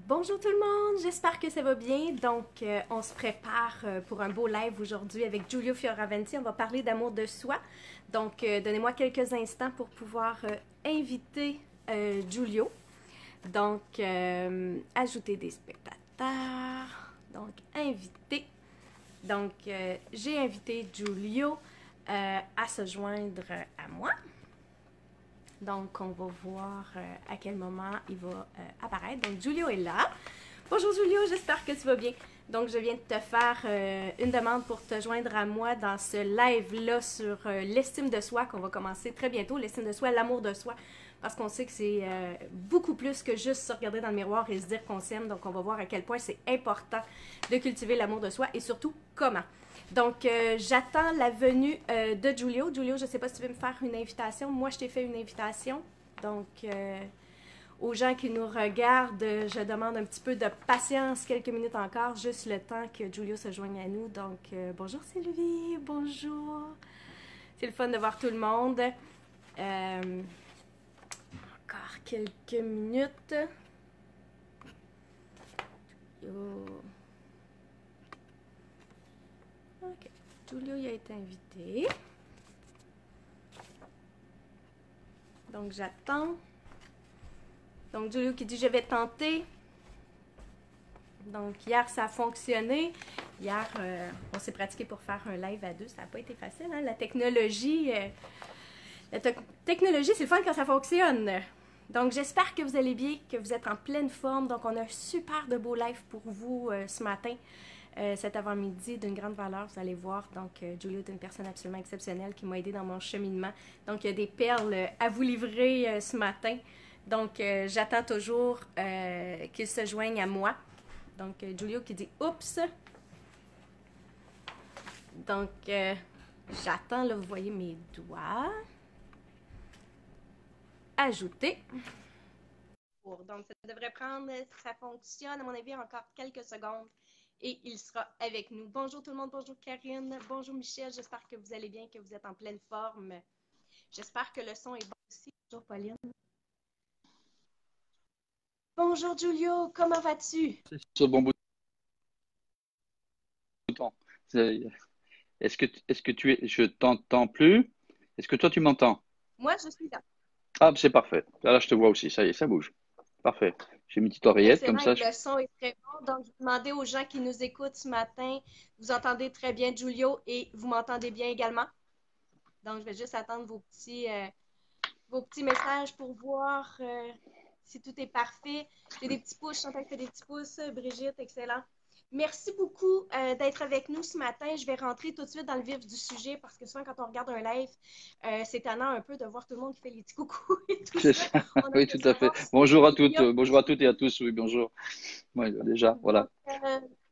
Bonjour tout le monde, j'espère que ça va bien. Donc, on se prépare pour un beau live aujourd'hui avec Giulio Fioravanti. On va parler d'amour de soi. Donc, donnez-moi quelques instants pour pouvoir inviter Giulio. Donc, ajouter des spectateurs. Donc, inviter. Donc, j'ai invité Giulio à se joindre à moi. Donc, on va voir à quel moment il va apparaître. Donc, Giulio est là. Bonjour Giulio, j'espère que tu vas bien. Donc, je viens de te faire une demande pour te joindre à moi dans ce live-là sur l'estime de soi qu'on va commencer très bientôt. L'estime de soi, l'amour de soi. Parce qu'on sait que c'est beaucoup plus que juste se regarder dans le miroir et se dire qu'on s'aime. Donc, on va voir à quel point c'est important de cultiver l'amour de soi et surtout comment. Donc, j'attends la venue de Giulio. Giulio, je ne sais pas si tu veux me faire une invitation. Moi, je t'ai fait une invitation. Donc, aux gens qui nous regardent, je demande un petit peu de patience, quelques minutes encore, juste le temps que Giulio se joigne à nous. Donc, bonjour Sylvie, bonjour. C'est le fun de voir tout le monde. Encore quelques minutes. Yo. Ok, Giulio il a été invité. Donc, j'attends. Donc, Giulio qui dit « Je vais tenter ». Donc, hier, ça a fonctionné. Hier, on s'est pratiqué pour faire un live à deux. Ça n'a pas été facile, hein? La technologie, technologie, c'est le fun quand ça fonctionne. Donc, j'espère que vous allez bien, que vous êtes en pleine forme. Donc, on a un super de beau live pour vous ce matin. Cet avant-midi d'une grande valeur, vous allez voir. Donc, Giulio est une personne absolument exceptionnelle qui m'a aidé dans mon cheminement. Donc, il y a des perles à vous livrer ce matin. Donc, j'attends toujours qu'il se joigne à moi. Donc, Giulio qui dit « Oups! » Donc, j'attends, là, vous voyez mes doigts. Ajouter. Donc, ça devrait prendre, ça fonctionne, à mon avis, encore quelques secondes. Et il sera avec nous. Bonjour tout le monde, bonjour Karine, bonjour Michel, j'espère que vous allez bien, que vous êtes en pleine forme. J'espère que le son est bon aussi. Bonjour Pauline. Bonjour Giulio, comment vas-tu? Sur le bon bouton. Est-ce que tu es, je t'entends plus? Est-ce que toi tu m'entends? Moi, je suis là. Ah, c'est parfait. Là, je te vois aussi. Ça y est, ça bouge. Parfait. J'ai mis une petite oreillette comme Excellent, et ça. le son est très bon. Donc, je vais demander aux gens qui nous écoutent ce matin, vous entendez très bien Giulio et vous m'entendez bien également. Donc, je vais juste attendre vos petits messages pour voir si tout est parfait. J'ai des petits pouces, Chantal fait des petits pouces, Brigitte, excellent. Merci beaucoup d'être avec nous ce matin. Je vais rentrer tout de suite dans le vif du sujet parce que souvent, quand on regarde un live, c'est étonnant un peu de voir tout le monde qui fait les petits coucous et tout C'est ça. ça. On a Oui, de tout à fait. savoir si Bonjour à il y toutes. a... Bonjour à toutes et à tous. Oui, bonjour. Oui, déjà, Donc, voilà.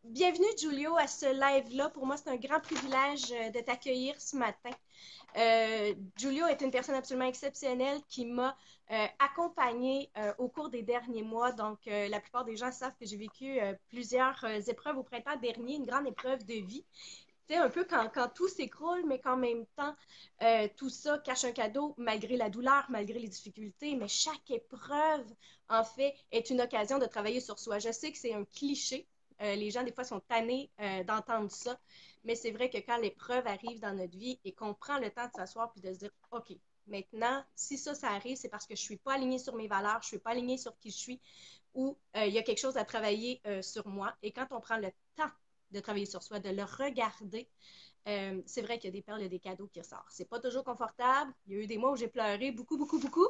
bienvenue, Giulio, à ce live-là. Pour moi, c'est un grand privilège de t'accueillir ce matin. Giulio est une personne absolument exceptionnelle qui m'a accompagnée au cours des derniers mois. Donc, la plupart des gens savent que j'ai vécu plusieurs épreuves au printemps dernier, une grande épreuve de vie. Tu sais, un peu quand tout s'écroule, mais qu'en même temps, tout ça cache un cadeau malgré la douleur, malgré les difficultés. Mais chaque épreuve, en fait, est une occasion de travailler sur soi. Je sais que c'est un cliché. Les gens, des fois, sont tannés d'entendre ça. Mais c'est vrai que quand l'épreuve arrive dans notre vie et qu'on prend le temps de s'asseoir puis de se dire, OK, maintenant, si ça arrive, c'est parce que je ne suis pas alignée sur mes valeurs, je ne suis pas alignée sur qui je suis ou il y a quelque chose à travailler sur moi. Et quand on prend le temps de travailler sur soi, de le regarder, c'est vrai qu'il y a des perles et des cadeaux qui ressortent. C'est pas toujours confortable. Il y a eu des mois où j'ai pleuré beaucoup, beaucoup, beaucoup.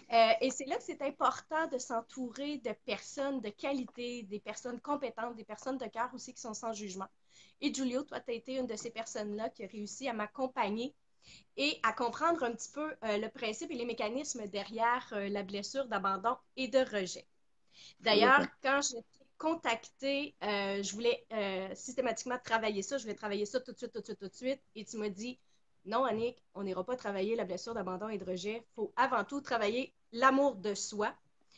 Et c'est là que c'est important de s'entourer de personnes de qualité, des personnes compétentes, des personnes de cœur aussi qui sont sans jugement. Et Giulio, toi, tu as été une de ces personnes-là qui a réussi à m'accompagner et à comprendre un petit peu le principe et les mécanismes derrière la blessure d'abandon et de rejet. Tout à D'ailleurs, fait. quand je t'ai contacté, je voulais systématiquement travailler ça. Je voulais travailler ça tout de suite, tout de suite, tout de suite. Et tu m'as dit, non, Annick, on n'ira pas travailler la blessure d'abandon et de rejet. Il faut avant tout travailler l'amour de soi.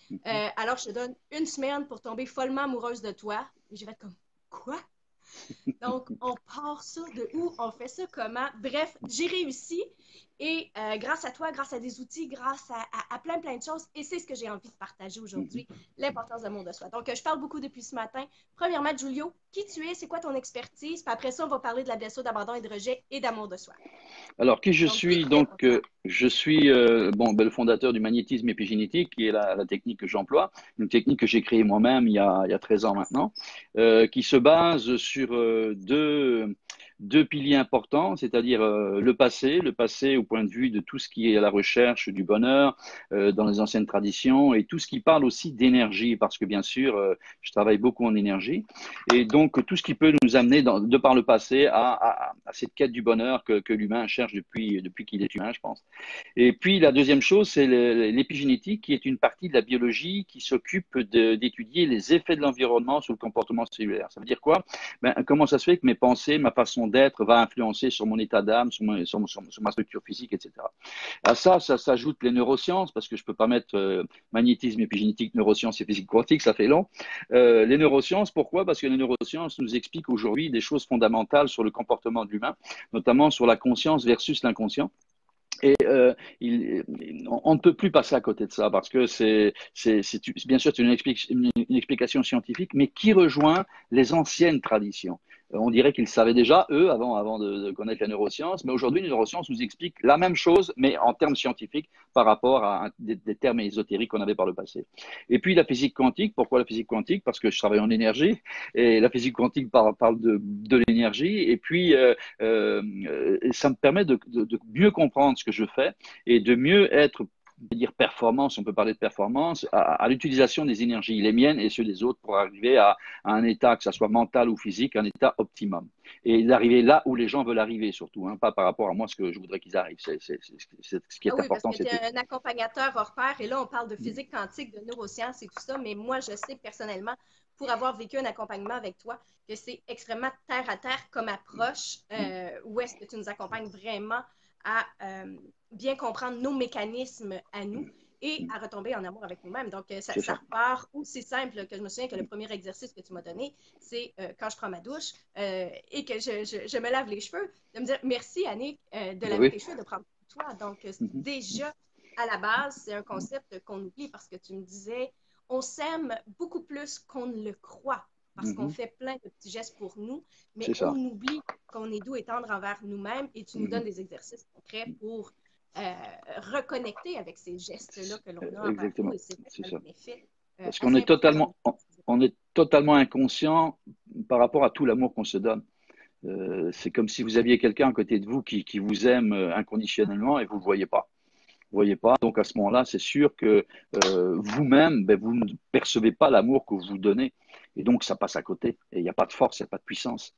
Mhm. Alors, je te donne une semaine pour tomber follement amoureuse de toi. Et j'ai fait comme, quoi? Donc, on part ça de où? On fait ça comment? Bref, j'ai réussi. Et grâce à toi, grâce à des outils, grâce à plein, plein de choses. Et c'est ce que j'ai envie de partager aujourd'hui, l'importance de l'amour de soi. Donc, je parle beaucoup depuis ce matin. Premièrement, Giulio, qui tu es, c'est quoi ton expertise? Puis après ça, on va parler de la blessure d'abandon et de rejet et d'amour de soi. Alors, qui je Donc, qui suis? tu es Donc, pour toi? je suis le fondateur du magnétisme épigénétique, qui est la technique que j'emploie, une technique que j'ai créée moi-même il y a 13 ans maintenant, qui se base sur deux piliers importants, c'est-à-dire le passé au point de vue de tout ce qui est à la recherche du bonheur dans les anciennes traditions, et tout ce qui parle aussi d'énergie, parce que bien sûr, je travaille beaucoup en énergie, et donc tout ce qui peut nous amener de par le passé à cette quête du bonheur que l'humain cherche depuis qu'il est humain, je pense. Et puis la deuxième chose, c'est l'épigénétique, qui est une partie de la biologie qui s'occupe d'étudier les effets de l'environnement sur le comportement cellulaire. Ça veut dire quoi? Ben, comment ça se fait que mes pensées, ma façon d'être va influencer sur mon état d'âme, sur ma structure physique, etc. À ça s'ajoute les neurosciences, parce que je peux pas mettre magnétisme, épigénétique, neurosciences et physique quantique, ça fait long. Les neurosciences, pourquoi? Parce que les neurosciences nous expliquent aujourd'hui des choses fondamentales sur le comportement de l'humain, notamment sur la conscience versus l'inconscient. Et on ne peut plus passer à côté de ça, parce que bien sûr, c'est une explication scientifique, mais qui rejoint les anciennes traditions. On dirait qu'ils savaient déjà, eux, avant de connaître la neuroscience, mais aujourd'hui, les neurosciences nous expliquent la même chose, mais en termes scientifiques, par rapport à des termes ésotériques qu'on avait par le passé. Et puis la physique quantique, pourquoi la physique quantique? Parce que je travaille en énergie, et la physique quantique parle de l'énergie, et puis ça me permet de mieux comprendre ce que je fais et de mieux être, dire performance, on peut parler de performance, à l'utilisation des énergies, les miennes et ceux des autres, pour arriver à un état, que ce soit mental ou physique, un état optimum. Et d'arriver là où les gens veulent arriver, surtout, hein, pas par rapport à moi, ce que je voudrais qu'ils arrivent. Ce qui Ah est oui, parce important, que tu c'est tout. es un accompagnateur hors pair et là, on parle de physique quantique, de neurosciences et tout ça, mais moi, je sais personnellement, pour avoir vécu un accompagnement avec toi, que c'est extrêmement terre à terre comme approche, où est-ce que tu nous accompagnes vraiment à bien comprendre nos mécanismes à nous et à retomber en amour avec nous-mêmes. Donc, C'est ça ça. repart aussi simple que je me souviens que le premier exercice que tu m'as donné, c'est quand je prends ma douche et que je me lave les cheveux, de me dire merci, Annick, de Ben laver oui. tes cheveux, de prendre toi. Donc, déjà, à la base, c'est un concept qu'on oublie parce que tu me disais, on s'aime beaucoup plus qu'on ne le croit parce qu'on fait plein de petits gestes pour nous, mais C'est on ça. oublie qu'on est doux et tendre envers nous-mêmes et tu nous donnes des exercices concrets pour reconnecter avec ces gestes-là que l'on a envers nous Exactement. et c'est C'est un ça. effet Parce qu'on assez est important dans totalement, notre quotidien. on est totalement inconscient par rapport à tout l'amour qu'on se donne. C'est comme si vous aviez quelqu'un à côté de vous qui vous aime inconditionnellement, et vous ne le voyez pas. Vous voyez pas. Donc à ce moment-là, c'est sûr que vous-même, ben, vous ne percevez pas l'amour que vous vous donnez. Et donc ça passe à côté. Et il n'y a pas de force, il n'y a pas de puissance.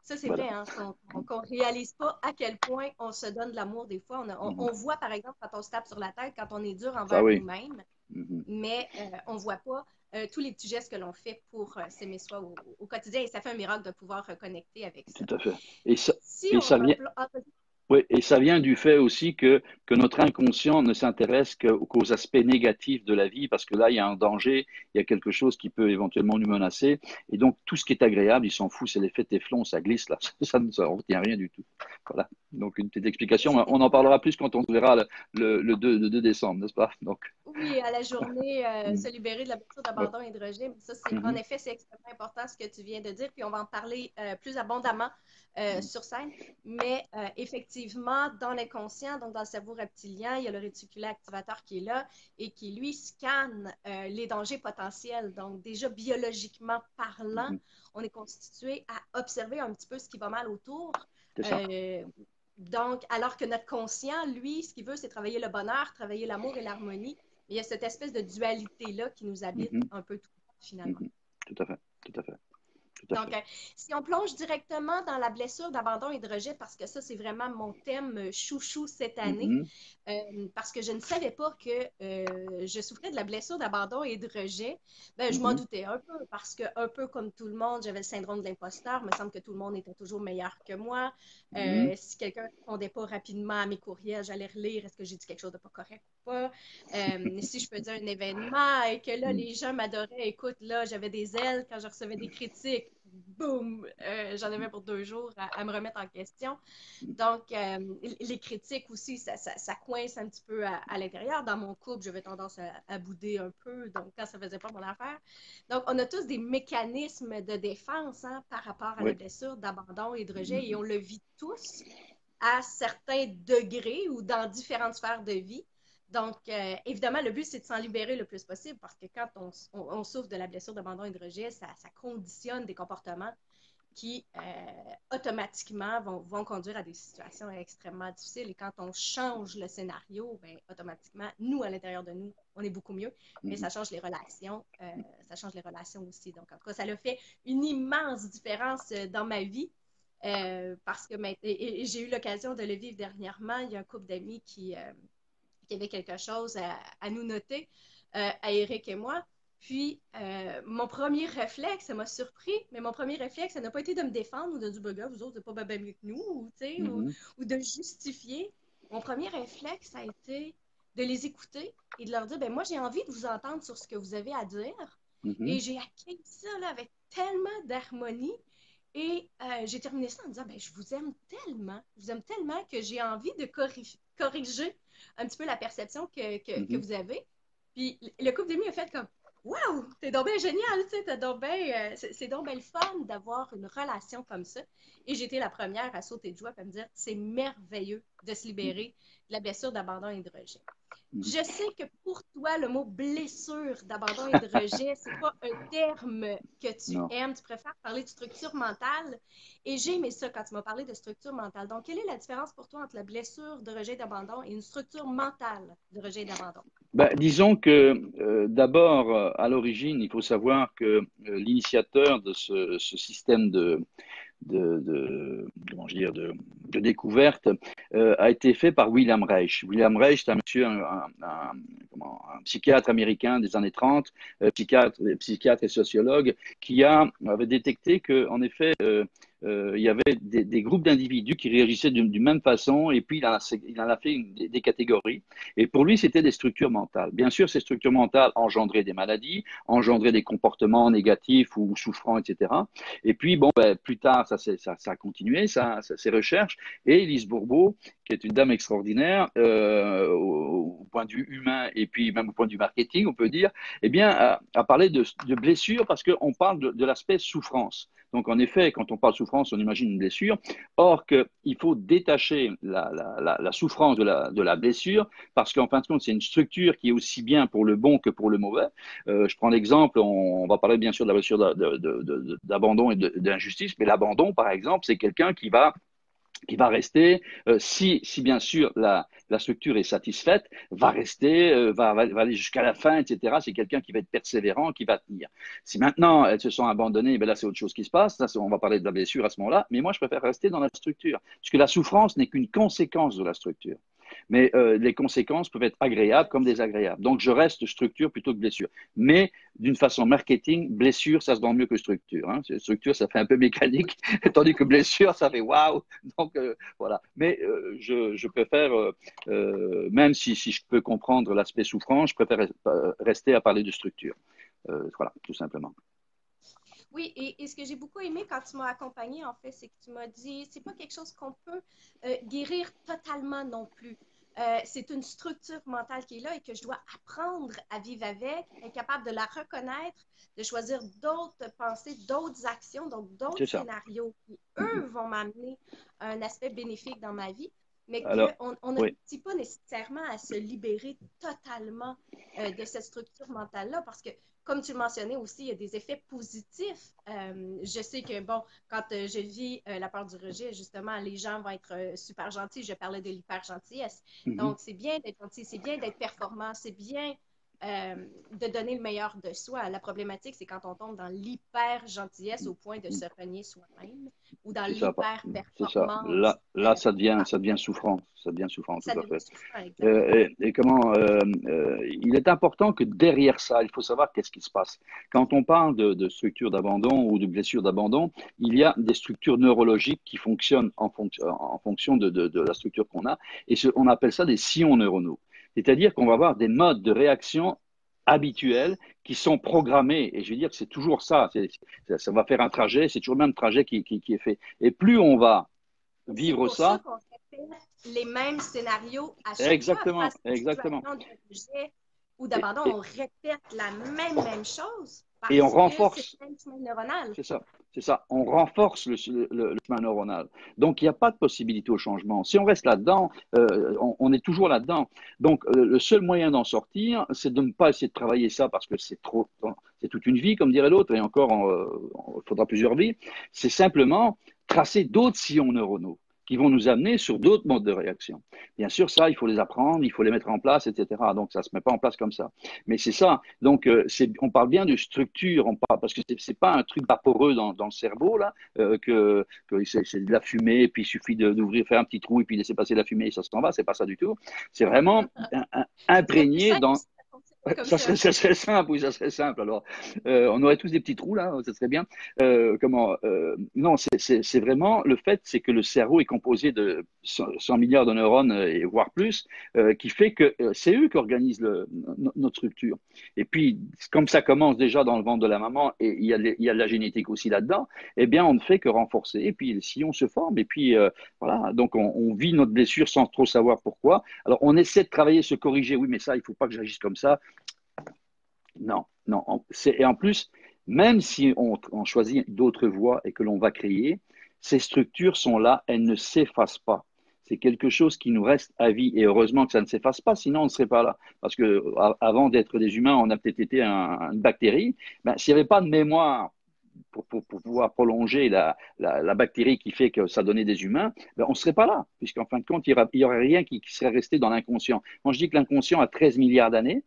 Ça, c'est Voilà. vrai, hein, qu'on réalise pas à quel point on se donne de l'amour des fois. On voit, par exemple, quand on se tape sur la tête, quand on est dur Ça envers oui. nous-mêmes, Mhm. mais on ne voit pas tous les petits gestes que l'on fait pour s'aimer soi au quotidien et ça fait un miracle de pouvoir reconnecter avec ça. Tout à fait. Et ça, Si et on ça vient, oui, et ça vient du fait aussi que notre inconscient ne s'intéresse qu'aux aspects négatifs de la vie, parce que là, il y a un danger, il y a quelque chose qui peut éventuellement nous menacer. Et donc, tout ce qui est agréable, il s'en fout, c'est l'effet téflon, ça glisse là, ça ne retient rien du tout. Voilà. Donc, une petite explication. On en parlera plus quand on se verra le 2 décembre, n'est-ce pas? Donc, Oui, à la journée, se mm, libérer de la blessure ouais. d'abandon et de rejet. Mais ça, c'est, en Mhm, effet, c'est extrêmement important ce que tu viens de dire, puis on va en parler plus abondamment sur scène. Mais effectivement, dans l'inconscient, donc dans le cerveau reptilien, il y a le réticulé activateur qui est là et qui, lui, scanne les dangers potentiels. Donc, déjà, biologiquement parlant, mhm. on est constitué à observer un petit peu ce qui va mal autour. C'est ça. Euh, donc, alors que notre conscient, lui, ce qu'il veut, c'est travailler le bonheur, travailler l'amour et l'harmonie. Mais il y a cette espèce de dualité-là qui nous habite Mhm, un peu tout finalement. mhm. Tout à fait. Tout à fait. Tout à Donc, fait. si on plonge directement dans la blessure d'abandon et de rejet, parce que ça, c'est vraiment mon thème chouchou cette année, Mhm, parce que je ne savais pas que je souffrais de la blessure d'abandon et de rejet, ben, je m'en mhm, doutais un peu, parce que un peu comme tout le monde, j'avais le syndrome de l'imposteur. Il me semble que tout le monde était toujours meilleur que moi. mhm, Si quelqu'un ne répondait pas rapidement à mes courriels, j'allais relire, est-ce que j'ai dit quelque chose de pas correct ou pas. Si je faisais un événement et que là, mhm. les gens m'adoraient, écoute, là, j'avais des ailes quand je recevais des critiques. boum, j'en avais pour 2 jours à me remettre en question. Donc, les critiques aussi, ça coince un petit peu à l'intérieur. Dans mon couple, j'avais tendance à bouder un peu, donc quand ça faisait pas mon affaire. Donc, on a tous des mécanismes de défense hein, par rapport à la Oui. blessure d'abandon et de rejet, et on le vit tous à certains degrés ou dans différentes sphères de vie. Donc, évidemment, le but, c'est de s'en libérer le plus possible parce que quand on souffre de la blessure d'abandon et de rejet, ça conditionne des comportements qui automatiquement vont conduire à des situations extrêmement difficiles. Et quand on change le scénario, ben, automatiquement, nous, à l'intérieur de nous, on est beaucoup mieux, mais ça change les relations aussi. Donc, en tout cas, ça a fait une immense différence dans ma vie. Parce que et j'ai eu l'occasion de le vivre dernièrement. Il y a un couple d'amis qui avait quelque chose à nous noter, à Eric et moi. Puis, mon premier réflexe, ça m'a surpris, mais mon premier réflexe, ça n'a pas été de me défendre ou de dire, bah, vous autres, c'est pas bien mieux que nous, ou de justifier. Mon premier réflexe, ça a été de les écouter et de leur dire, ben moi, j'ai envie de vous entendre sur ce que vous avez à dire. Et j'ai accueilli ça là, avec tellement d'harmonie. Et j'ai terminé ça en disant, ben, je vous aime tellement que j'ai envie de corriger un petit peu la perception que vous avez. Puis le couple d'amis a fait comme, waouh, t'es donc bien génial, tu sais, c'est donc bien le fun d'avoir une relation comme ça. Et j'étais la première à sauter de joie et à me dire, c'est merveilleux de se libérer de la blessure d'abandon et de rejet. Je sais que pour toi, le mot blessure d'abandon et de rejet, c'est pas un terme que tu Non. aimes. Tu préfères parler de structure mentale. Et j'ai aimé ça quand tu m'as parlé de structure mentale. Donc, quelle est la différence pour toi entre la blessure de rejet et d'abandon et une structure mentale de rejet et d'abandon? Ben, disons que d'abord, à l'origine, il faut savoir que l'initiateur de ce système comment je dire, de découverte a été fait par William Reich. William Reich, c'est un monsieur, un psychiatre américain des années 30, psychiatre et sociologue, avait détecté qu'en effet, il y avait des groupes d'individus qui réagissaient d'une même façon, et puis il en a fait des catégories. Et pour lui, c'était des structures mentales. Bien sûr, ces structures mentales engendraient des maladies, engendraient des comportements négatifs ou souffrants, etc. Et puis, bon, ben, plus tard, ça a continué, ces recherches. Et Elise Bourbeau, qui est une dame extraordinaire au point de vue humain et puis même au point de vue marketing, on peut dire, eh bien, a parlé de blessure parce qu'on parle de l'aspect souffrance. Donc, en effet, quand on parle de souffrance, on imagine une blessure. Or, qu'il faut détacher la souffrance de la blessure parce qu'en fin de compte, c'est une structure qui est aussi bien pour le bon que pour le mauvais. Je prends l'exemple, on va parler bien sûr de la blessure d'abandon et d'injustice, mais l'abandon, par exemple, c'est quelqu'un qui va rester, si bien sûr la structure est satisfaite, va rester, va aller jusqu'à la fin, etc. C'est quelqu'un qui va être persévérant, qui va tenir. Si maintenant elles se sont abandonnées, ben là c'est autre chose qui se passe. Là, on va parler de la blessure à ce moment-là. Mais moi, je préfère rester dans la structure, puisque la souffrance n'est qu'une conséquence de la structure. Mais les conséquences peuvent être agréables comme désagréables. Donc, je reste structure plutôt que blessure. Mais d'une façon marketing, blessure, ça se vend mieux que structure. Hein. Structure, ça fait un peu mécanique, tandis que blessure, ça fait waouh. Donc, voilà. Mais je préfère, même si je peux comprendre l'aspect souffrance, je préfère rester à parler de structure. Voilà, tout simplement. Oui, et ce que j'ai beaucoup aimé quand tu m'as accompagné, en fait, c'est que tu m'as dit, c'est pas quelque chose qu'on peut guérir totalement non plus. C'est une structure mentale qui est là et que je dois apprendre à vivre avec, être capable de la reconnaître, de choisir d'autres pensées, d'autres actions, donc C'est d'autres ça. scénarios qui, eux, Mhm. vont m'amener à un aspect bénéfique dans ma vie, mais Alors, qu'on ne oui. réussit pas nécessairement à se libérer totalement de cette structure mentale-là parce que comme tu le mentionnais aussi, il y a des effets positifs. Je sais que, bon, quand je vis la peur du rejet, justement, les gens vont être super gentils. Je parlais de l'hyper-gentillesse. Mhm. Donc, c'est bien d'être gentil, c'est bien d'être performant, c'est bien de donner le meilleur de soi. La problématique, c'est quand on tombe dans l'hyper-gentillesse au point de se renier soi-même ou dans C'est ça. C'est ça. l'hyper-performance. Ça devient souffrant. Ça devient souffrant, tout Ça à devient fait. souffrant, exactement. Et comment il est important que derrière ça, il faut savoir qu'est-ce qui se passe. Quand on parle de structure d'abandon ou de blessure d'abandon, il y a des structures neurologiques qui fonctionnent en fonction de la structure qu'on a, et on appelle ça des sillons neuronaux. C'est-à-dire qu'on va avoir des modes de réaction habituels qui sont programmés. Et je veux dire que c'est toujours ça. Ça va faire un trajet, c'est toujours le même trajet qui est fait. Et plus on va C'est vivre pour ça ça, qu'on répète les mêmes scénarios à chaque fois exactement, face à une exactement. situation de rejet ou Et, d'abandon. et, On répète la même chose et on parce que c'est renforce. le même chemin neuronal. C'est ça, c'est ça. On renforce le chemin neuronal. Donc, il n'y a pas de possibilité au changement. Si on reste là-dedans, on est toujours là-dedans. Donc, le seul moyen d'en sortir, c'est de ne pas essayer de travailler ça parce que c'est trop, c'est toute une vie, comme dirait l'autre, et encore, il faudra plusieurs vies. C'est simplement tracer d'autres sillons neuronaux qui vont nous amener sur d'autres modes de réaction. Bien sûr, ça, il faut les apprendre, il faut les mettre en place, etc. Donc, ça ne se met pas en place comme ça. Mais c'est ça. Donc, on parle bien de structure, parce que c'est pas un truc vaporeux dans le cerveau, là, que c'est de la fumée, et puis il suffit d'ouvrir, faire un petit trou, et puis laisser passer la fumée, et ça s'en va. C'est pas ça du tout. C'est vraiment Ce serait plus imprégné simple dans. si ça fonctionnait comme ça. Ça serait simple, oui, ça serait simple. Alors, on aurait tous des petits trous là, ça serait bien. Non, c'est vraiment le fait, c'est que le cerveau est composé de 100 milliards de neurones et voire plus, qui fait que c'est eux qui organisent notre structure. Et puis, comme ça commence déjà dans le ventre de la maman, et il y a de la génétique aussi là-dedans, eh bien, on ne fait que renforcer. Et puis, les sillons se forment. Et puis, voilà. Donc, on vit notre blessure sans trop savoir pourquoi. Alors, on essaie de travailler, se corriger. Oui, mais ça, il ne faut pas que j'agisse comme ça. Non, non. Et en plus, même si on choisit d'autres voies et que l'on va créer, ces structures sont là, elles ne s'effacent pas. C'est quelque chose qui nous reste à vie. Et heureusement que ça ne s'efface pas, sinon on ne serait pas là. Parce que avant d'être des humains, on a peut-être été une bactérie. Ben, s'il n'y avait pas de mémoire pour pouvoir prolonger la bactérie qui fait que ça donnait des humains, ben, on ne serait pas là. Puisqu'en fin de compte, il n'y aurait rien qui serait resté dans l'inconscient. Moi, je dis que l'inconscient a 13 milliards d'années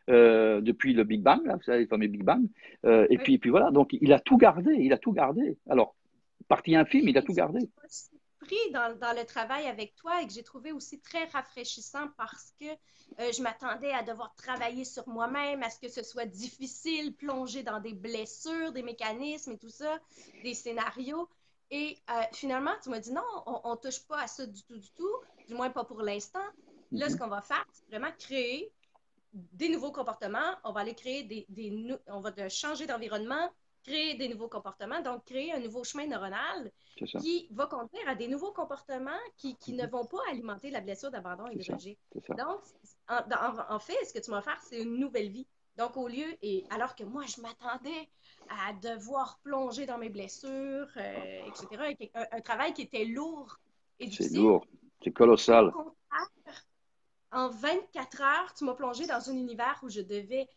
depuis le Big Bang, là, vous savez, le fameux Big Bang. Oui. Et puis voilà, donc il a tout gardé, il a tout gardé. Alors, partie infime, il a Et tout ce gardé. qui m'a surpris dans le travail avec toi et que j'ai trouvé aussi très rafraîchissant parce que je m'attendais à devoir travailler sur moi-même, à ce que ce soit difficile, plonger dans des blessures, des mécanismes et tout ça, des scénarios. Et finalement, tu m'as dit non, on ne touche pas à ça du tout, du moins pas pour l'instant. Là, ce Mhm. qu'on va faire, c'est vraiment créer des nouveaux comportements. On va aller créer on va changer d'environnement, créer des nouveaux comportements, donc créer un nouveau chemin neuronal C'est ça. qui va conduire à des nouveaux comportements qui ne Mhm. vont pas alimenter la blessure d'abandon et C'est de ça. rejet. C'est ça. Donc, en fait, ce que tu m'as offert, c'est une nouvelle vie. Donc, au lieu, et alors que moi, je m'attendais à devoir plonger dans mes blessures, etc., un travail qui était lourd et C'est difficile, lourd. C'est au colossal. contraire, en 24 heures, tu m'as plongé dans un univers où je devais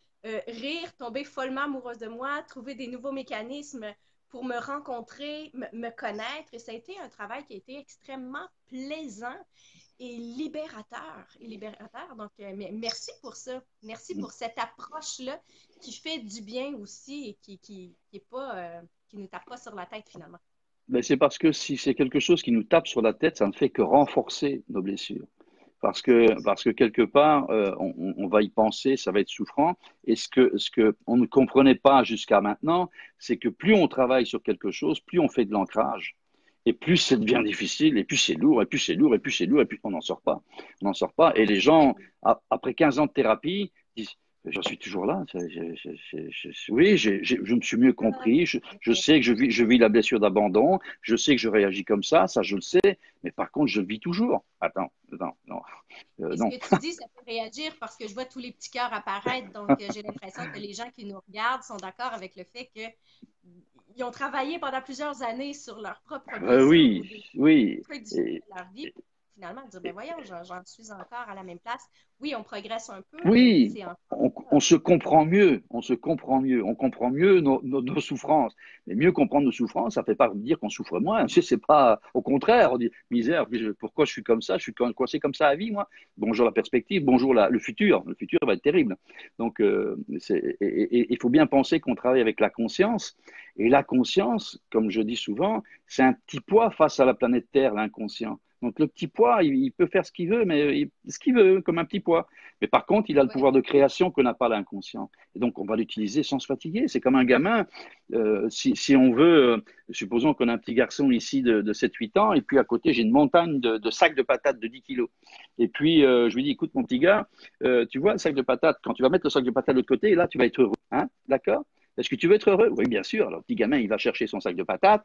rire, tomber follement amoureuse de moi, trouver des nouveaux mécanismes pour me rencontrer, me connaître. Et ça a été un travail qui a été extrêmement plaisant et libérateur. Donc, merci pour ça. Merci pour cette approche-là qui fait du bien aussi et qui est pas, qui nous tape pas sur la tête finalement. Mais c'est parce que si c'est quelque chose qui nous tape sur la tête, ça ne fait que renforcer nos blessures. Parce que quelque part, on va y penser, ça va être souffrant. Et ce que on ne comprenait pas jusqu'à maintenant, c'est que plus on travaille sur quelque chose, plus on fait de l'ancrage. Et plus ça devient difficile, et plus c'est lourd, et plus c'est lourd, et plus c'est lourd, et puis on n'en sort pas. On n'en sort pas. Et les gens, après 15 ans de thérapie, disent, j'en suis toujours là. Oui, je me suis mieux compris. Je sais que je vis la blessure d'abandon. Je sais que je réagis comme ça je le sais. Mais par contre, je le vis toujours. Attends, non, non, Et ce non. que tu dis, ça fait réagir parce que je vois tous les petits cœurs apparaître. Donc, j'ai l'impression que les gens qui nous regardent sont d'accord avec le fait qu'ils ont travaillé pendant plusieurs années sur leurs propres blessures ou Oui, des oui. trucs difficiles Et, de leur vie. Finalement, dire, ben voyons, j'en suis encore à la même place. Oui, on progresse un peu, mais oui, c'est encore on se comprend mieux, on se comprend mieux, on comprend mieux nos souffrances. Mais mieux comprendre nos souffrances, ça ne fait pas dire qu'on souffre moins. C'est pas, au contraire, on dit misère, pourquoi je suis comme ça, je suis coincé comme ça à vie, moi. Bonjour la perspective, bonjour le futur. Le futur va être terrible. Donc, il faut bien penser qu'on travaille avec la conscience. Et la conscience, comme je dis souvent, c'est un petit poids face à la planète Terre, l'inconscient. Donc le petit pois, il peut faire ce qu'il veut, mais ce qu'il veut, comme un petit pois. Mais par contre, il a le Ouais. pouvoir de création que n'a pas l'inconscient. Et donc, on va l'utiliser sans se fatiguer. C'est comme un gamin. Si on veut, supposons qu'on a un petit garçon ici de 7-8 ans, et puis à côté, j'ai une montagne de sacs de patates de 10 kilos. Et puis, je lui dis, écoute, mon petit gars, tu vois le sac de patates, quand tu vas mettre le sac de patates de l'autre côté, là, tu vas être heureux. Hein? D'accord? Est-ce que tu veux être heureux? Oui, bien sûr. Alors, le petit gamin, il va chercher son sac de patates.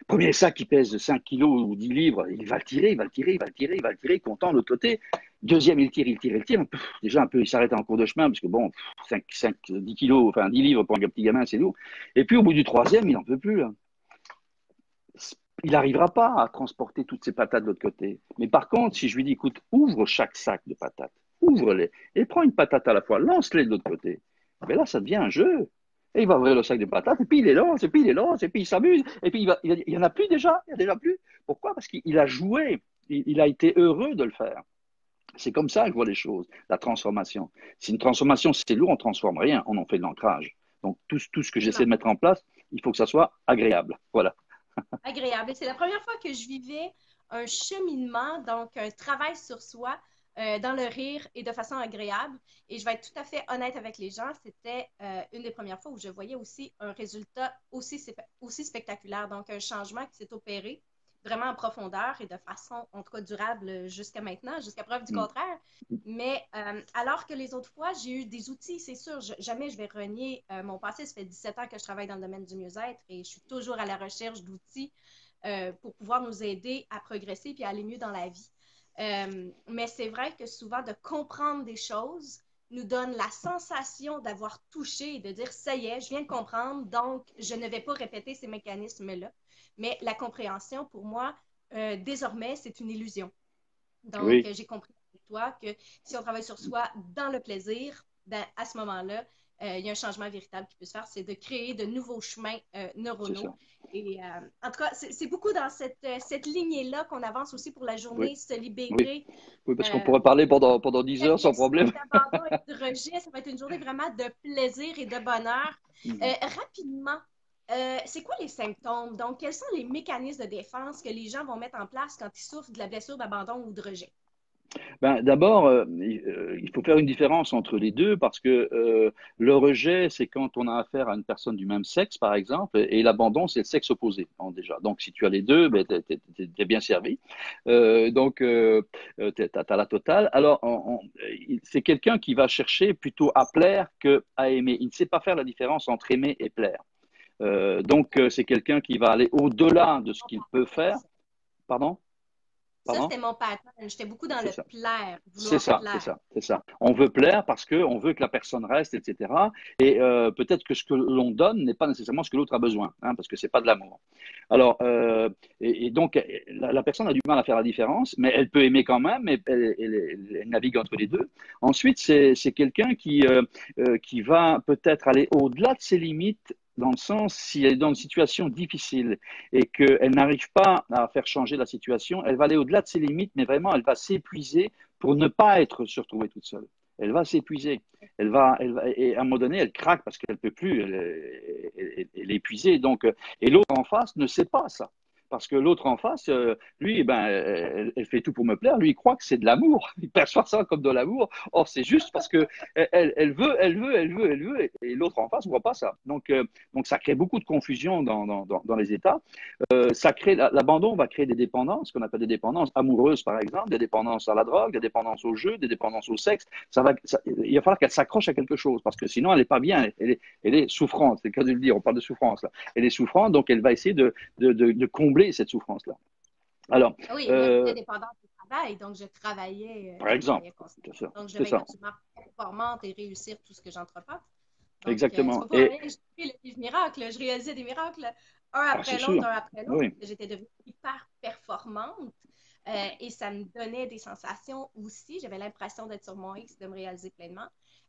Premier sac qui pèse 5 kilos ou 10 livres, il va le tirer, il va le tirer, il va le tirer, il va le tirer, content de l'autre côté. Deuxième, il tire, il tire, il tire. Déjà, un peu, il s'arrête en cours de chemin, parce que bon, 10 kilos, enfin 10 livres pour un petit gamin, c'est lourd. Et puis, au bout du troisième, il n'en peut plus, là. Il n'arrivera pas à transporter toutes ces patates de l'autre côté. Mais par contre, si je lui dis, écoute, ouvre chaque sac de patates, ouvre-les, et prends une patate à la fois, lance-les de l'autre côté. Mais là, ça devient un jeu. Et il va ouvrir le sac de patates, et puis il les lance, et puis il les lance, et puis il s'amuse, et puis il y en a plus déjà, il y en a déjà plus. Pourquoi? Parce qu'il a joué, il a été heureux de le faire. C'est comme ça que je vois les choses, la transformation. Si une transformation, c'est lourd, on ne transforme rien, on en fait de l'ancrage. Donc tout ce que j'essaie de mettre en place, il faut que ça soit agréable. Voilà. Agréable. Et c'est la première fois que je vivais un cheminement, donc un travail sur soi dans le rire et de façon agréable. Et je vais être tout à fait honnête avec les gens, c'était une des premières fois où je voyais aussi un résultat aussi spectaculaire, donc un changement qui s'est opéré vraiment en profondeur et de façon, en tout cas, durable jusqu'à maintenant, jusqu'à preuve du Mm. contraire. Mais alors que les autres fois, j'ai eu des outils, c'est sûr, jamais je vais renier mon passé. Ça fait 17 ans que je travaille dans le domaine du mieux-être et je suis toujours à la recherche d'outils pour pouvoir nous aider à progresser et à aller mieux dans la vie. Mais c'est vrai que souvent, de comprendre des choses nous donne la sensation d'avoir touché et de dire, ça y est, je viens de comprendre, donc je ne vais pas répéter ces mécanismes-là. Mais la compréhension, pour moi, désormais, c'est une illusion. Donc, Oui, j'ai compris avec toi que si on travaille sur soi dans le plaisir, ben, à ce moment-là, il y a un changement véritable qui peut se faire, c'est de créer de nouveaux chemins c'est neuronaux. ça. Et en tout cas, c'est beaucoup dans cette lignée-là qu'on avance aussi pour la Oui, journée, se oui, libérer oui, parce qu'on euh, pourrait parler pendant 10 de heures sans blessures, problème. d'abandon et de rejet. Ça va être une journée vraiment de plaisir et de bonheur. Mm. Rapidement, c'est quoi les symptômes? Donc, quels sont les mécanismes de défense que les gens vont mettre en place quand ils souffrent de la blessure d'abandon ou de rejet? Ben, d'abord, il faut faire une différence entre les deux parce que le rejet, c'est quand on a affaire à une personne du même sexe, par exemple, et l'abandon, c'est le sexe opposé, hein, déjà. Donc, si tu as les deux, ben, t'es bien servi. Donc, t'as la totale. Alors, c'est quelqu'un qui va chercher plutôt à plaire que à aimer. Il ne sait pas faire la différence entre aimer et plaire. Donc, c'est quelqu'un qui va aller au-delà de ce qu'il peut faire. Pardon? Ça, Pardon? c'était mon pattern. J'étais beaucoup dans C'est le ça. plaire, C'est vouloir ça, c'est plaire. ça, c'est ça. On veut plaire parce qu'on veut que la personne reste, etc. Et peut-être que ce que l'on donne n'est pas nécessairement ce que l'autre a besoin, hein, parce que c'est pas de l'amour. Alors, et donc, la personne a du mal à faire la différence, mais elle peut aimer quand même, et elle navigue entre les deux. Ensuite, c'est quelqu'un qui va peut-être aller au-delà de ses limites, dans le sens, si elle est dans une situation difficile et qu'elle n'arrive pas à faire changer la situation, elle va aller au-delà de ses limites, mais vraiment, elle va s'épuiser pour ne pas être se retrouver toute seule. Elle va s'épuiser. Et à un moment donné, elle craque parce qu'elle ne peut plus. Elle est épuisée. Donc, et l'autre en face ne sait pas ça. Parce que l'autre en face, lui, ben, elle fait tout pour me plaire. Lui, il croit que c'est de l'amour. Il perçoit ça comme de l'amour. Or, c'est juste parce que elle veut, elle veut, elle veut, elle veut, et l'autre en face ne voit pas ça. Donc, ça crée beaucoup de confusion dans les États. Ça crée l'abandon va créer des dépendances, ce qu'on appelle des dépendances amoureuses par exemple, des dépendances à la drogue, des dépendances au jeu, des dépendances au sexe. Il va falloir qu'elle s'accroche à quelque chose parce que sinon elle n'est pas bien, elle est souffrante. C'est le cas de le dire. On parle de souffrance là. Elle est souffrante, donc elle va essayer de combler cette souffrance là. Alors, Ah oui, moi, j'étais dépendante du travail, donc par je exemple, travaillais constamment. c'est ça, Donc, je c'est devais être ça, absolument performante et réussir tout ce que j'entreprends. Donc, c'est exactement. pas pour Et rien que j'ai fait le livre miracle. Je réalisais des miracles un ah, c'est après l'autre, sûr, un après l'autre. oui, J'étais devenue hyper performante et ça me donnait des sensations aussi. J'avais l'impression d'être sur mon X, de me réaliser pleinement.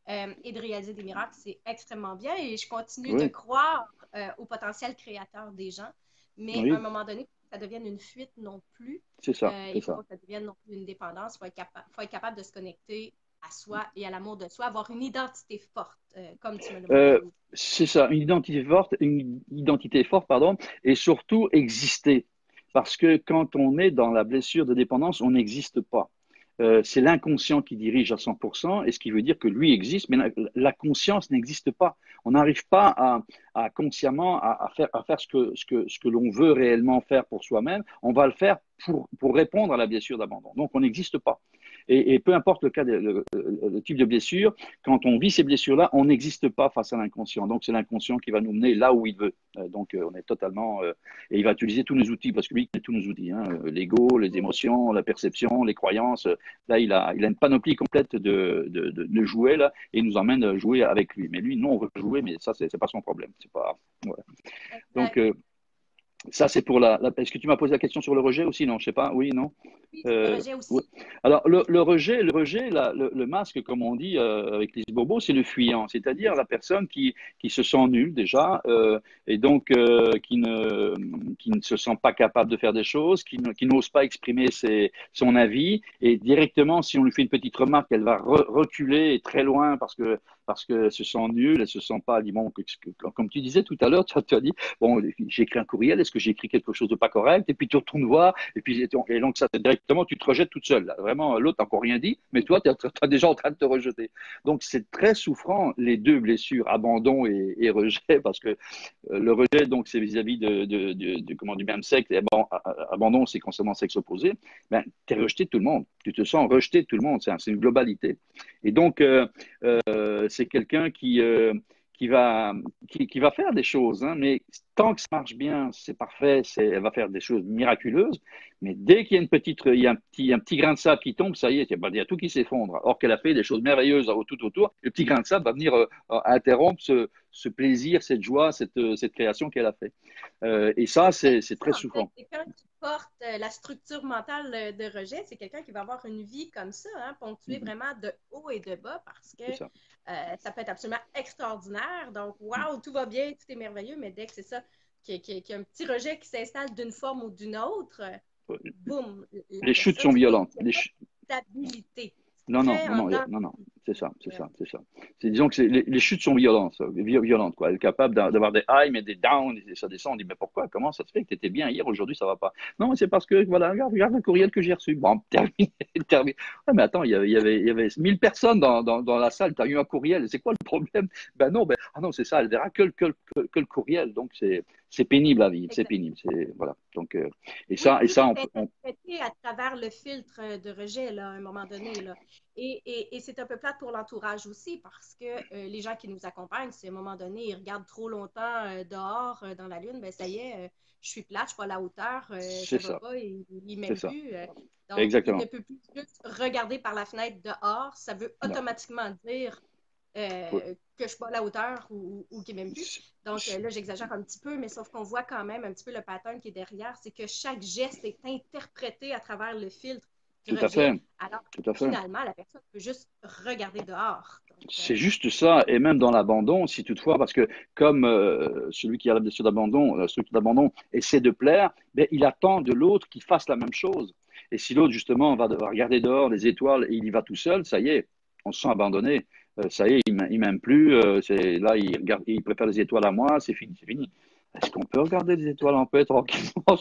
Et de réaliser des miracles, c'est extrêmement bien et je continue de oui, croire au potentiel créateur des gens. Mais à un oui, moment donné, ça devienne une fuite non plus. c'est ça, Il c'est ne faut ça. pas que ça devienne non plus une dépendance. Faut être capable de se connecter à soi et à l'amour de soi, avoir une identité forte, comme tu me l'as Euh, montré aussi. c'est ça, une identité forte, pardon, et surtout exister. Parce que quand on est dans la blessure de dépendance, on n'existe pas. C'est l'inconscient qui dirige à 100%, et ce qui veut dire que lui existe, mais la conscience n'existe pas. On n'arrive pas à consciemment à faire ce que l'on veut réellement faire pour soi-même. On va le faire pour répondre à la blessure d'abandon. Donc, on n'existe pas. Et peu importe le cas, le type de blessure, quand on vit ces blessures-là, on n'existe pas face à l'inconscient. Donc, c'est l'inconscient qui va nous mener là où il veut. Donc, on est totalement. Et il va utiliser tous nos outils, parce que lui, il a tous nos outils. Hein, l'ego, les émotions, la perception, les croyances. Là, il a une panoplie complète de jouets, là, et il nous emmène jouer avec lui. Mais lui, non, on veut jouer, mais ça, c'est pas son problème. C'est pas. Voilà. Donc, Exact. ça, c'est pour Est-ce que tu m'as posé la question sur le rejet aussi? Non, je sais pas. Oui, non? Oui, sur le rejet Ouais. aussi. Alors, le rejet le masque, comme on dit avec Lise Bourbeau, c'est le fuyant, c'est-à-dire la personne qui se sent nulle déjà, et donc qui ne se sent pas capable de faire des choses, qui n'ose pas exprimer son avis, et directement, si on lui fait une petite remarque, elle va reculer très loin parce qu'elle se sent nulle, elle se sent pas, dit, bon, comme tu disais tout à l'heure, tu as dit, bon, j'ai écrit un courriel, est-ce que j'ai écrit quelque chose de pas correct? Et puis tu retournes voir, et donc ça, directement, tu te rejettes toute seule. Là. Vraiment, l'autre n'a encore rien dit, mais toi, tu es déjà en train de te rejeter. Donc c'est très souffrant, les deux blessures, abandon et rejet, parce que le rejet, donc, c'est vis-à-vis du même sexe, et abandon, c'est concernant le sexe opposé. Ben, tu es rejeté de tout le monde. Tu te sens rejeté de tout le monde. C'est une globalité. Et donc, c'est quelqu'un qui va faire des choses, hein, mais tant que ça marche bien, c'est parfait, elle va faire des choses miraculeuses, mais dès qu'il y a il y a un petit grain de sable qui tombe, ça y est, il y a tout qui s'effondre. Or qu'elle a fait des choses merveilleuses tout autour, le petit grain de sable va venir interrompre ce plaisir, cette joie, cette création qu'elle a fait. Et ça, c'est très En fait, souffrant. quelqu'un qui porte la structure mentale de rejet, c'est quelqu'un qui va avoir une vie comme ça, hein, ponctuée Mhm. vraiment de haut et de bas parce que C'est ça. ça peut être absolument extraordinaire. Donc, waouh, tout va bien, tout est merveilleux, mais dès que c'est ça, qu'il y a un petit rejet qui s'installe d'une forme ou d'une autre, boum, la Les chutes personne sont devient violentes. stabilité. Non, non, Très non, en non, dedans. non, non. C'est ça, c'est ça, c'est ça. Disons que les chutes sont violentes, violentes, quoi. Elle est capable d'avoir des highs, mais des downs, et ça descend. On dit, mais pourquoi? Comment ça se fait que tu étais bien hier, aujourd'hui, ça va pas? Non, c'est parce que, voilà, regarde le courriel que j'ai reçu. Bon, terminé, terminé. Ouais, mais attends, il y avait 1000 personnes dans la salle. Tu as eu un courriel. C'est quoi le problème? Ben non, ah non, c'est ça. Elle verra que le courriel. Donc, c'est pénible à vivre. C'est Exact. pénible. Voilà. Donc, Oui, tout on est peut, interprété à travers le filtre de rejet, là, à un moment donné. Là. Et c'est un peu plate pour l'entourage aussi, parce que les gens qui nous accompagnent, si à un moment donné, ils regardent trop longtemps dehors, dans la lune, ben ça y est, je suis plate, je suis pas à la hauteur, c'est ça va ça, pas, il c'est m'aime ça. plus. Donc, il ne Exactement. peut plus juste regarder par la fenêtre dehors. Ça veut Non. automatiquement dire que je suis pas à la hauteur ou qu'il m'aime plus. Donc là, j'exagère un petit peu, mais sauf qu'on voit quand même un petit peu le pattern qui est derrière, c'est que chaque geste est interprété à travers le filtre du Tout à rejet, fait. alors Tout que à fait. finalement, la personne peut juste regarder dehors. Donc, C'est juste ça, et même dans l'abandon, si toutefois, parce que comme celui qui a la blessure d'abandon, celui d'abandon essaie de plaire, ben, il attend de l'autre qu'il fasse la même chose. Et si l'autre, justement, va devoir regarder dehors les étoiles et il y va tout seul, ça y est, on se sent abandonné. Ça y est, il m'aime plus. Là, il préfère les étoiles à moi, c'est fini, c'est fini. Est-ce qu'on peut regarder les étoiles en paix tranquillement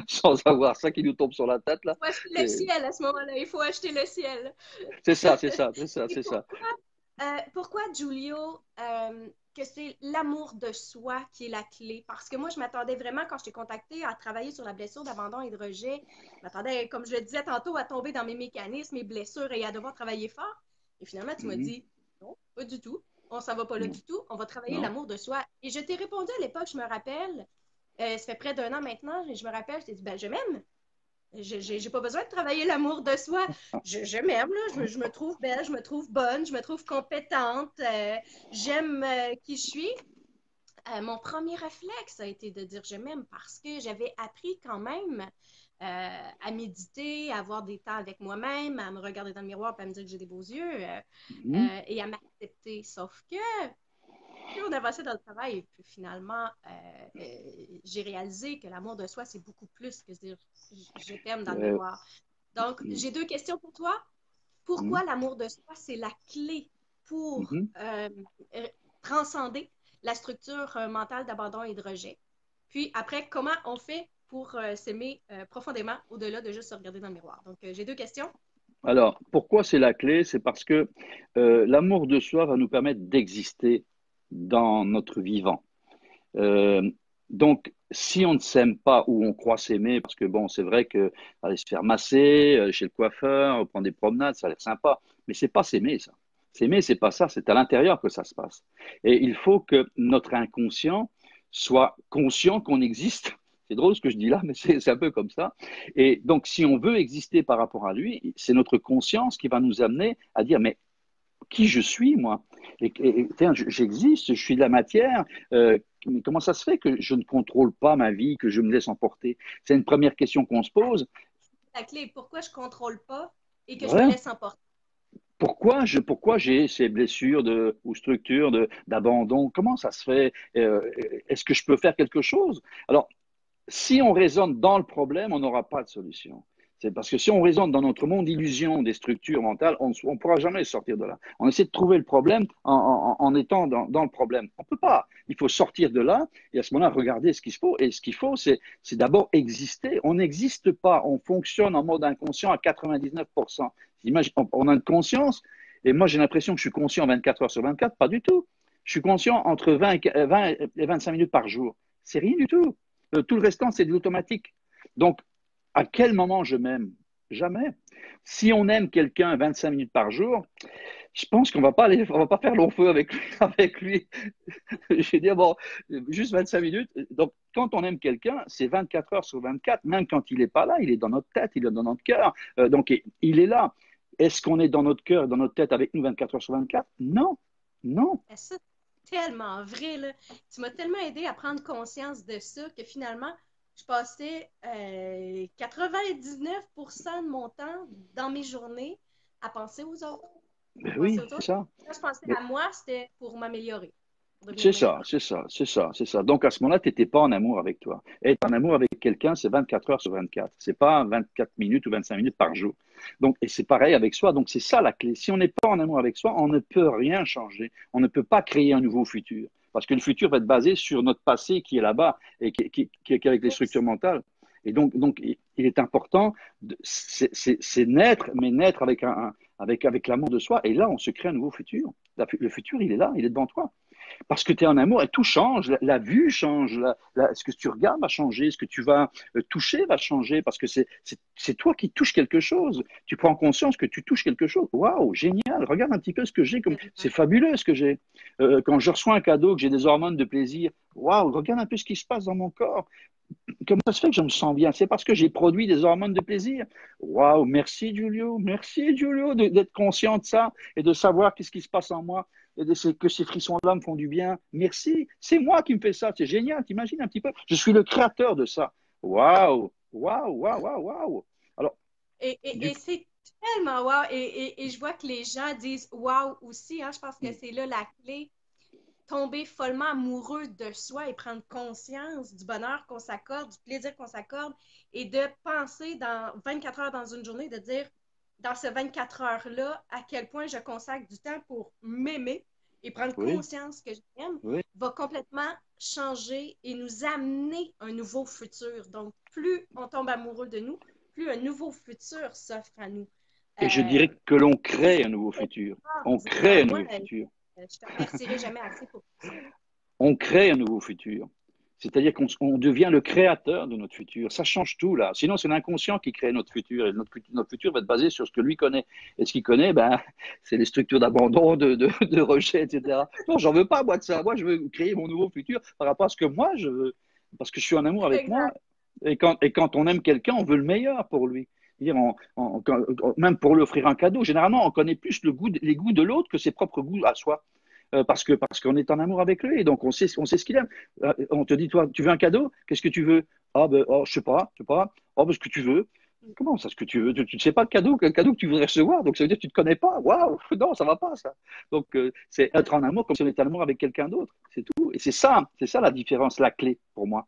sans avoir ça qui nous tombe sur la tête, il là? faut acheter le C'est ciel à ce moment-là, il faut acheter le ciel. c'est ça, c'est ça, c'est ça, Et c'est ça. pourquoi, Giulio, que c'est l'amour de soi qui est la clé? Parce que moi, je m'attendais vraiment, quand je t'ai contacté, à travailler sur la blessure d'abandon et de rejet. Je m'attendais, comme je le disais tantôt, à tomber dans mes mécanismes, mes blessures et à devoir travailler fort. Et finalement, tu m'as Mhm. dit, non, pas du tout. On s'en va pas là Non, du tout. On va travailler non. l'amour de soi. Et je t'ai répondu à l'époque, je me rappelle, ça fait près d'un an maintenant, et je me rappelle, je t'ai dit, ben, je m'aime. J'ai pas besoin de travailler l'amour de soi. Je m'aime, là. Je me trouve belle, je me trouve bonne, je me trouve compétente. J'aime qui je suis. Mon premier réflexe a été de dire je m'aime parce que j'avais appris quand même à méditer, à avoir des temps avec moi-même, à me regarder dans le miroir et à me dire que j'ai des beaux yeux Mhm. et à m'accepter. Sauf que plus on avançait dans le travail, puis finalement, j'ai réalisé que l'amour de soi, c'est beaucoup plus que dire je t'aime dans le Euh, miroir. Donc, j'ai deux questions pour toi. mhm. Pourquoi l'amour de soi, c'est la clé pour Mhm. transcender la structure mentale d'abandon et de rejet? Puis après, comment on fait pour s'aimer profondément au-delà de juste se regarder dans le miroir. Donc, j'ai deux questions. Alors, pourquoi c'est la clé? C'est parce que l'amour de soi va nous permettre d'exister dans notre vivant. Euh, donc, si on ne s'aime pas ou on croit s'aimer, parce que bon, c'est vrai que aller se faire masser chez le coiffeur, prendre des promenades, ça a l'air sympa, mais c'est pas s'aimer ça. S'aimer, c'est pas ça, c'est à l'intérieur que ça se passe. Et il faut que notre inconscient soit conscient qu'on existe. C'est drôle ce que je dis là, mais c'est un peu comme ça. Et donc, si on veut exister par rapport à lui, c'est notre conscience qui va nous amener à dire, mais qui je suis, moi. Tiens, j'existe, je suis de la matière. Mais comment ça se fait que je ne contrôle pas ma vie, que je me laisse emporter? C'est une première question qu'on se pose. La clé est pourquoi je ne contrôle pas et que je me Ouais. laisse emporter. Pourquoi j'ai ces blessures ou structures d'abandon? Comment ça se fait? Est-ce que je peux faire quelque chose? Alors, si on raisonne dans le problème, on n'aura pas de solution. C'est parce que si on raisonne dans notre monde d'illusion des structures mentales, on ne pourra jamais sortir de là. On essaie de trouver le problème en étant dans le problème. On ne peut pas. Il faut sortir de là et à ce moment-là, regarder ce qu'il faut. Et ce qu'il faut, c'est d'abord exister. On n'existe pas. On fonctionne en mode inconscient à 99%. Imagine, on a une conscience et moi, j'ai l'impression que je suis conscient 24 heures sur 24. Pas du tout. Je suis conscient entre 20 et 25 minutes par jour. C'est rien du tout. Tout le restant, c'est de l'automatique. Donc, à quel moment je m'aime? Jamais. Si on aime quelqu'un 25 minutes par jour, je pense qu'on on va pas faire long feu avec lui. Avec lui. Je vais dire, bon, juste 25 minutes. Donc, quand on aime quelqu'un, c'est 24 heures sur 24. Même quand il n'est pas là, il est dans notre tête, il est dans notre cœur. Donc, il est là. Est-ce qu'on est dans notre cœur, dans notre tête avec nous 24 heures sur 24? Non, non. C'est tellement vrai, là. Tu m'as tellement aidé à prendre conscience de ça que finalement, je passais 99% de mon temps dans mes journées à penser aux autres. Ben Penser oui, aux c'est autres. ça. Quand je pensais Mais à moi, c'était pour m'améliorer, pour devenir c'est meilleur. ça, c'est ça, c'est ça, c'est ça. Donc à ce moment-là, tu n'étais pas en amour avec toi. Être en amour avec quelqu'un, c'est 24 heures sur 24. C'est pas 24 minutes ou 25 minutes par jour. Donc, et c'est pareil avec soi. Donc c'est ça la clé. Si on n'est pas en amour avec soi, on ne peut rien changer. On ne peut pas créer un nouveau futur. Parce que le futur va être basé sur notre passé qui est là-bas et qui est avec les structures mentales. Et donc il est important, c'est naître, mais naître avec l'amour de soi. Et là, on se crée un nouveau futur. Le futur, il est là, il est devant toi. Parce que tu es en amour et tout change, la vue change, ce que tu regardes va changer, ce que tu vas toucher va changer parce que c'est toi qui touches quelque chose. Tu prends conscience que tu touches quelque chose. Waouh, génial, regarde un petit peu ce que j'ai, c'est fabuleux ce que j'ai. Quand je reçois un cadeau, que j'ai des hormones de plaisir, waouh, regarde un peu ce qui se passe dans mon corps. Comment ça se fait que je me sens bien? C'est parce que j'ai produit des hormones de plaisir. Waouh, merci Giulio d'être conscient de ça et de savoir qu'est-ce qui se passe en moi et que ces frissons-là me font du bien. Merci, c'est moi qui me fais ça, c'est génial, t'imagines un petit peu? Je suis le créateur de ça. Waouh, waouh, waouh, waouh, waouh. Alors, Et c'est tellement wow. Et je vois que les gens disent wow aussi. Hein, je pense que c'est là la clé. Tomber follement amoureux de soi et prendre conscience du bonheur qu'on s'accorde, du plaisir qu'on s'accorde et de penser dans 24 heures dans une journée, de dire dans ces 24 heures-là à quel point je consacre du temps pour m'aimer et prendre oui, conscience que j'aime oui. va complètement changer et nous amener un nouveau futur. Donc, plus on tombe amoureux de nous, plus un nouveau futur s'offre à nous. Et je Euh, dirais que l'on crée un nouveau futur. On crée Extraordinaire. un Moi, nouveau futur. je te remercierai jamais assez pour ça. On crée un nouveau futur. C'est-à-dire qu'on devient le créateur de notre futur. Ça change tout, là. Sinon, c'est l'inconscient qui crée notre futur. Et notre futur va être basé sur ce que lui connaît. Et ce qu'il connaît, ben, c'est les structures d'abandon, de rejet, etc. Non, j'en veux pas, moi, de ça. Moi, je veux créer mon nouveau futur par rapport à ce que moi, je veux. Parce que je suis en amour avec moi. Exact. Et quand on aime quelqu'un, on veut le meilleur pour lui. Même pour lui offrir un cadeau. Généralement, on connaît plus les goûts de l'autre que ses propres goûts à soi. Parce qu'on est en amour avec lui, et donc on sait ce qu'il aime. On te dit, toi, tu veux un cadeau? Qu'est-ce que tu veux? Ah ben, oh, je sais pas. Oh, ben, ce que tu veux. Comment ça, ce que tu veux? Tu ne sais pas le cadeau que tu voudrais recevoir, donc ça veut dire que tu ne te connais pas. Waouh, non, ça va pas, ça. Donc, c'est être en amour comme si on était en amour avec quelqu'un d'autre, c'est tout. Et c'est ça la différence, la clé pour moi,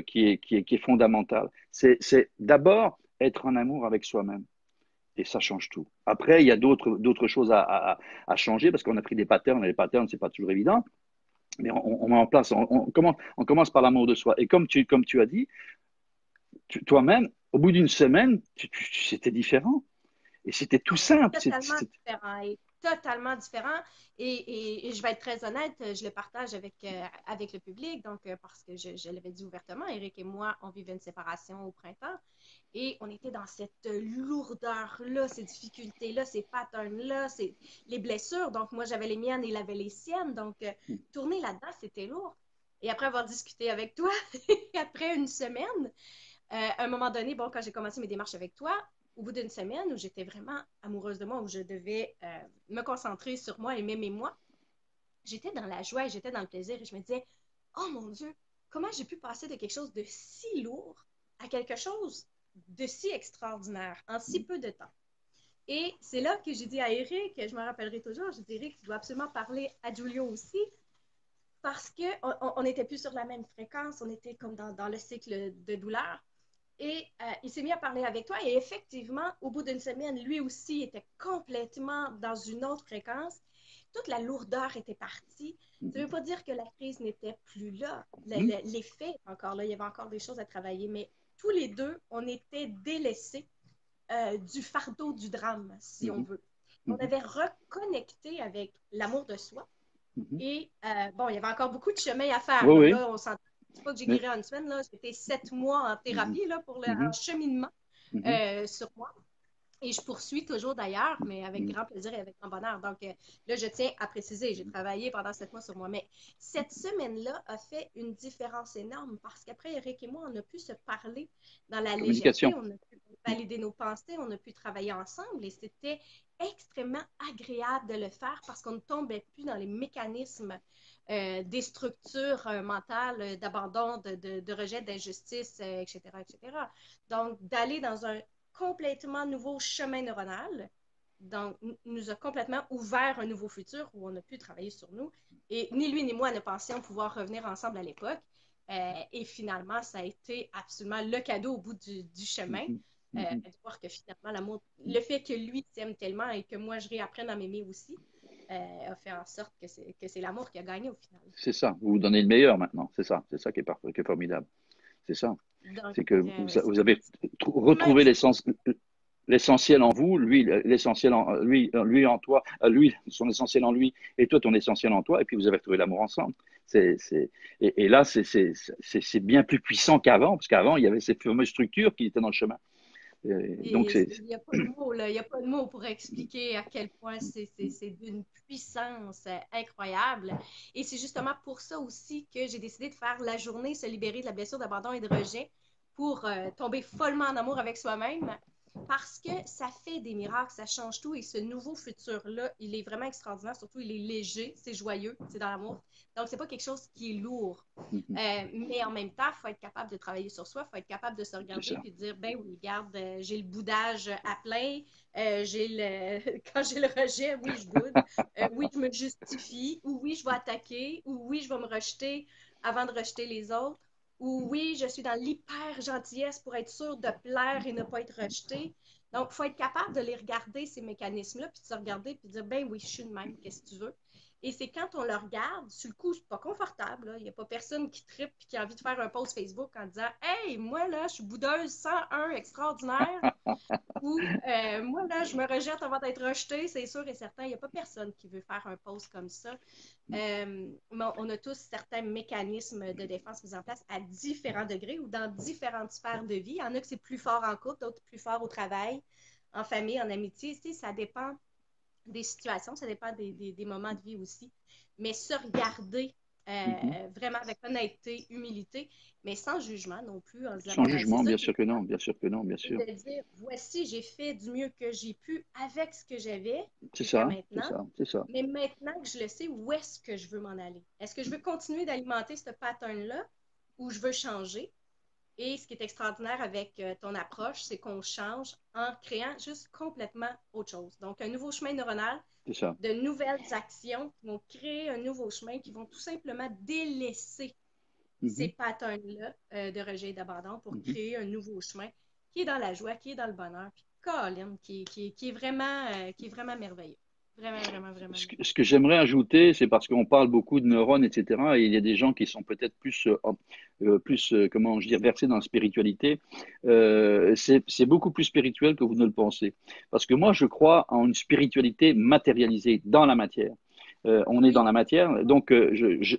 qui est fondamentale. C'est d'abord être en amour avec soi-même. Et ça change tout. Après, il y a d'autres choses à changer parce qu'on a pris des patterns et les patterns, c'est pas toujours évident. Mais on met en place, on commence par l'amour de soi. Et comme tu as dit, toi-même, au bout d'une semaine, c'était différent. Et c'était tout simple. Totalement différent. Totalement différent. Et je vais être très honnête, je le partage avec le public, donc parce que je l'avais dit ouvertement, Eric et moi, on vivait une séparation au printemps et on était dans cette lourdeur-là, ces difficultés-là, ces patterns-là, les blessures. Donc moi, j'avais les miennes et il avait les siennes. Donc tourner là-dedans, c'était lourd. Et après avoir discuté avec toi, après une semaine, à un moment donné, bon, quand j'ai commencé mes démarches avec toi, au bout d'une semaine où j'étais vraiment amoureuse de moi, où je devais me concentrer sur moi et m'aimer moi, j'étais dans la joie et j'étais dans le plaisir et je me disais, oh mon Dieu, comment j'ai pu passer de quelque chose de si lourd à quelque chose de si extraordinaire en si peu de temps. Et c'est là que j'ai dit à Eric, je me rappellerai toujours, j'ai dit, Eric, tu dois absolument parler à Giulio aussi, parce qu'on n'était plus sur la même fréquence, on était comme dans le cycle de douleur. Et il s'est mis à parler avec toi et effectivement, au bout d'une semaine, lui aussi était complètement dans une autre fréquence. Toute la lourdeur était partie. Ça ne veut pas dire que la crise n'était plus là. L'effet est encore là. Il y avait encore des choses à travailler. Mais tous les deux, on était délaissés du fardeau du drame, si on veut. On avait reconnecté avec l'amour de soi. Et bon, il y avait encore beaucoup de chemin à faire. Oui, Là, on s'entend pas que j'ai guéri en une semaine. Là. C'était 7 mois en thérapie là, pour en cheminement sur moi. Et je poursuis toujours d'ailleurs, mais avec grand plaisir et avec grand bonheur. Donc là, je tiens à préciser, j'ai travaillé pendant 7 mois sur moi. Mais cette semaine-là a fait une différence énorme parce qu'après, Eric et moi, on a pu se parler dans la légèreté, on a pu valider nos pensées, on a pu travailler ensemble et c'était extrêmement agréable de le faire parce qu'on ne tombait plus dans les mécanismes des structures mentales d'abandon, de rejet, d'injustice, etc., etc. Donc, d'aller dans un complètement nouveau chemin neuronal. Donc, nous a complètement ouvert un nouveau futur où on a pu travailler sur nous. Et ni lui ni moi ne pensions pouvoir revenir ensemble à l'époque. Et finalement, ça a été absolument le cadeau au bout du chemin. De voir que finalement, l'amour, le fait que lui t'aime tellement et que moi, je réapprenne à m'aimer aussi, a fait en sorte que c'est l'amour qui a gagné au final. C'est ça. Vous vous donnez le meilleur maintenant. C'est ça. C'est ça qui est formidable. C'est ça. Donc, C'est que vous avez retrouvé l'essentiel en vous, lui, l'essentiel en lui en toi, lui, son essentiel en lui, et toi, ton essentiel en toi, et puis vous avez retrouvé l'amour ensemble. Et là, c'est bien plus puissant qu'avant, parce qu'avant, il y avait ces fameuses structures qui étaient dans le chemin. Donc, il n'y a pas de mots, là. Il n'y a pas de mots pour expliquer à quel point c'est d'une puissance incroyable. Et c'est justement pour ça aussi que j'ai décidé de faire la journée se libérer de la blessure d'abandon et de rejet pour tomber follement en amour avec soi-même. Parce que ça fait des miracles, ça change tout. Et ce nouveau futur-là, il est vraiment extraordinaire. Surtout, il est léger, c'est joyeux, c'est dans l'amour. Donc, c'est pas quelque chose qui est lourd. Mais en même temps, il faut être capable de travailler sur soi, il faut être capable de se regarder et de dire, ben oui, regarde, j'ai le boudage à plein, quand j'ai le rejet, oui, je boude, oui, je me justifie, ou oui, je vais attaquer, ou oui, je vais me rejeter avant de rejeter les autres, ou oui, je suis dans l'hyper gentillesse pour être sûre de plaire et ne pas être rejetée. Donc, il faut être capable de les regarder, ces mécanismes-là, puis de se regarder, puis de dire, ben oui, je suis de même, qu'est-ce que tu veux? Et c'est quand on le regarde, sur le coup, c'est pas confortable. Il n'y a pas personne qui trippe et qui a envie de faire un post Facebook en disant hey, moi là, je suis boudeuse 101 extraordinaire. Ou moi là, je me rejette avant d'être rejetée, c'est sûr et certain. Il n'y a pas personne qui veut faire un post comme ça. Mais on a tous certains mécanismes de défense mis en place à différents degrés ou dans différentes sphères de vie. Il y en a que c'est plus fort en couple, d'autres plus fort au travail, en famille, en amitié. Ça dépend des situations, ça dépend des moments de vie aussi. Mais se regarder vraiment avec honnêteté, humilité, mais sans jugement non plus, en disant, sans bon, ben, c'est jugement, ça bien qui sûr que non, bien sûr que non, bien est sûr. de dire, voici, j'ai fait du mieux que j'ai pu avec ce que j'avais C'est jusqu'à ça, c'est maintenant. ça, c'est ça. Mais maintenant que je le sais, où est-ce que je veux m'en aller? Est-ce que je veux continuer d'alimenter ce pattern-là ou je veux changer? Et ce qui est extraordinaire avec ton approche, c'est qu'on change en créant juste complètement autre chose. Donc, un nouveau chemin neuronal, C'est ça. de nouvelles actions qui vont créer un nouveau chemin, qui vont tout simplement délaisser ces patterns-là de rejet et d'abandon pour créer un nouveau chemin qui est dans la joie, qui est dans le bonheur, puis Colin, qui est vraiment merveilleux. Vraiment, vraiment, vraiment. Ce que j'aimerais ajouter, c'est parce qu'on parle beaucoup de neurones, etc. Et il y a des gens qui sont peut-être comment je dire, versés dans la spiritualité. C'est beaucoup plus spirituel que vous ne le pensez. Parce que moi, je crois en une spiritualité matérialisée dans la matière. On est dans Oui, la matière, donc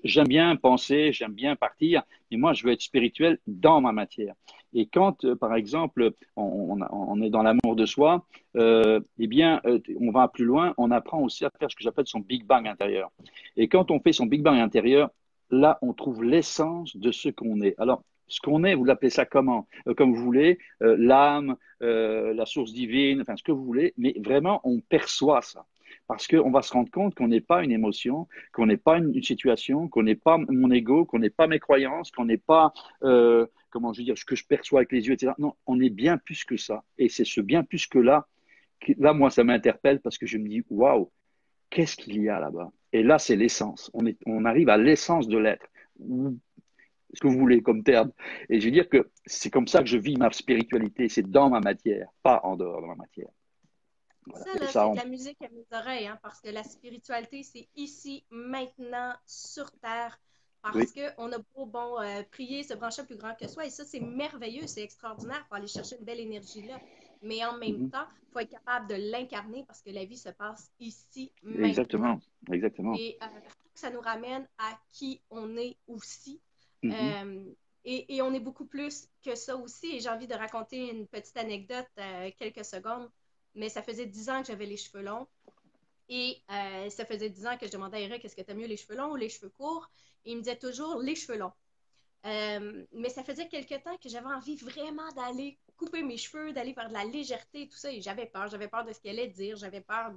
j'aime bien penser, j'aime bien partir, mais moi, je veux être spirituel dans ma matière. Et quand, par exemple, on est dans l'amour de soi, eh bien, on va plus loin, on apprend aussi à faire ce que j'appelle son Big Bang intérieur. Et quand on fait son Big Bang intérieur, là, on trouve l'essence de ce qu'on est. Alors, ce qu'on est, vous l'appelez ça comment? Comme vous voulez, l'âme, la source divine, enfin, ce que vous voulez, mais vraiment, on perçoit ça. Parce qu'on va se rendre compte qu'on n'est pas une émotion, qu'on n'est pas une situation, qu'on n'est pas mon ego, qu'on n'est pas mes croyances, qu'on n'est pas, comment je veux dire, ce que je perçois avec les yeux, etc. Non, on est bien plus que ça. Et c'est ce bien plus que là là, moi, ça m'interpelle parce que je me dis, waouh, qu'est-ce qu'il y a là-bas? Et là, c'est l'essence. On arrive à l'essence de l'être, ou ce que vous voulez comme terme. Et je veux dire que c'est comme ça que je vis ma spiritualité. C'est dans ma matière, pas en dehors de ma matière. Voilà. ça, Et là, ça, c'est de la musique à mes oreilles, hein, parce que la spiritualité, c'est ici, maintenant, sur Terre. oui. Parce qu'on a beau, bon, prier, se brancher plus grand que soi, et ça, c'est merveilleux, c'est extraordinaire pour aller chercher une belle énergie là. Mais en même Mhm. temps, il faut être capable de l'incarner parce que la vie se passe ici, maintenant. Exactement. Exactement. Et faut que ça nous ramène à qui on est aussi. Mhm. Euh, et on est beaucoup plus que ça aussi. Et j'ai envie de raconter une petite anecdote, quelques secondes. Mais ça faisait 10 ans que j'avais les cheveux longs. Et ça faisait 10 ans que je demandais à Eric, est-ce que tu as mieux les cheveux longs ou les cheveux courts? Et il me disait toujours les cheveux longs. Mais ça faisait quelques temps que j'avais envie vraiment d'aller couper mes cheveux, d'aller faire de la légèreté et tout ça. Et j'avais peur. J'avais peur de ce qu'elle allait dire. J'avais peur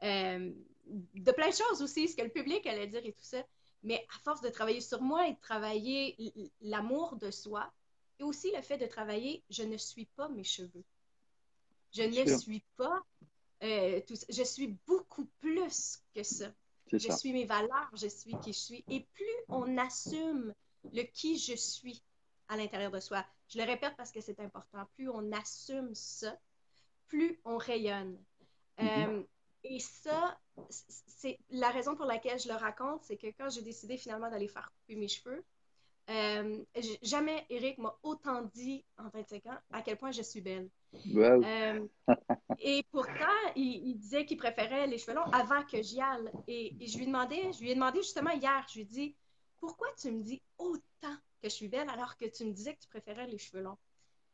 euh, de plein de choses aussi, ce que le public allait dire et tout ça. Mais à force de travailler sur moi et de travailler l'amour de soi, et aussi le fait de travailler, je ne suis pas mes cheveux. Je Bien ne sûr. suis pas tout ça. Je suis beaucoup plus que ça. C'est Je ça. suis mes valeurs, je suis qui je suis. Et plus on assume le qui je suis à l'intérieur de soi, je le répète parce que c'est important, plus on assume ça, plus on rayonne. Mhm. Euh, et ça, c'est la raison pour laquelle je le raconte, c'est que quand j'ai décidé finalement d'aller faire couper mes cheveux, jamais Eric m'a autant dit en 25 ans à quel point je suis belle. Wow. Euh, et pourtant, il disait qu'il préférait les cheveux longs avant que j'y aille. Et je lui ai demandé justement hier, je lui ai dit, pourquoi tu me dis autant que je suis belle alors que tu me disais que tu préférais les cheveux longs?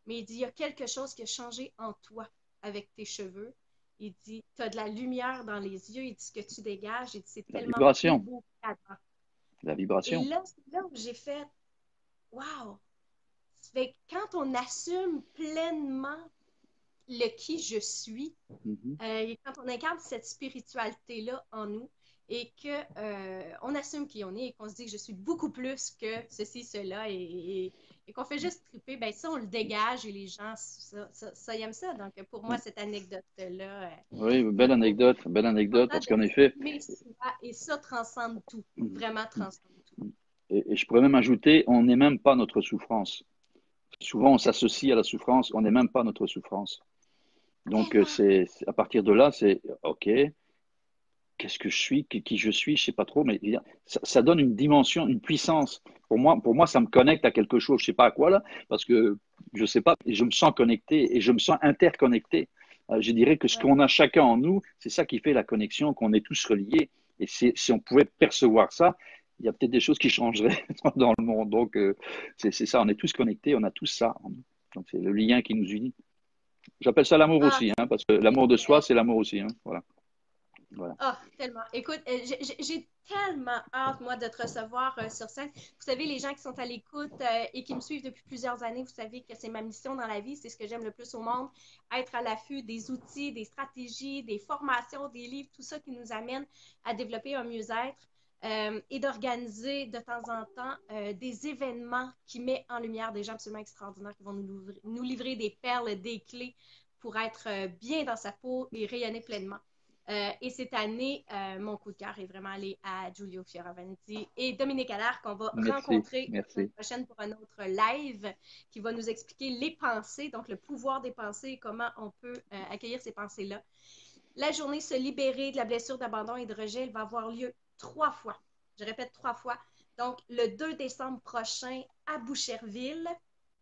Mais il dit, il y a quelque chose qui a changé en toi avec tes cheveux. Il dit, tu as de la lumière dans les yeux. Il dit, ce que tu dégages, il dit, c'est La tellement plus vibration. beau qu'avant. La Et vibration. là, c'est là où j'ai fait, wow! Fait que quand on assume pleinement le qui je suis, Mhm. et quand on incarne cette spiritualité-là en nous, et que on assume qui on est et qu'on se dit que je suis beaucoup plus que ceci, cela, et qu'on fait juste triper, ben ça, on le dégage et les gens, ça ils aiment ça. Donc, pour moi, cette anecdote-là, Oui, belle c'est anecdote, important parce qu'en effet, d'assumer soi et ça transcende tout, vraiment transcende tout. et je pourrais même ajouter, on n'est même pas notre souffrance. Souvent, on s'associe à la souffrance, on n'est même pas notre souffrance. Donc, Tellement. à partir de là, c'est OK, qu'est-ce que je suis, qui je suis, je sais pas trop, mais ça donne une dimension, une puissance. Pour moi, ça me connecte à quelque chose, je sais pas à quoi là, parce que je sais pas, et je me sens connecté et je me sens interconnecté. Je dirais que ce Ouais. qu'on a chacun en nous, c'est ça qui fait la connexion, qu'on est tous reliés. Et si on pouvait percevoir ça, il y a peut-être des choses qui changeraient dans le monde. Donc, c'est ça, on est tous connectés, on a tous ça en nous. Donc, c'est le lien qui nous unit. J'appelle ça l'amour Ah, aussi, hein, parce que l'amour de soi, c'est l'amour aussi. Hein, voilà. Voilà. ah, tellement. Écoute, j'ai tellement hâte, moi, de te recevoir sur scène. Vous savez, les gens qui sont à l'écoute et qui me suivent depuis plusieurs années, vous savez que c'est ma mission dans la vie, c'est ce que j'aime le plus au monde, être à l'affût des outils, des stratégies, des formations, des livres, tout ça qui nous amène à développer un mieux-être et d'organiser de temps en temps des événements qui mettent en lumière des gens absolument extraordinaires qui vont nous livrer des perles, des clés pour être bien dans sa peau et rayonner pleinement. Et cette année, mon coup de cœur est vraiment allé à Giulio Fioravanti et Dominique Allaire qu'on va Merci, rencontrer la semaine merci. prochaine pour un autre live qui va nous expliquer les pensées, donc le pouvoir des pensées et comment on peut accueillir ces pensées-là. La journée se libérer de la blessure d'abandon et de rejet, elle va avoir lieu 3 fois. Je répète 3 fois. Donc, le 2 décembre prochain à Boucherville,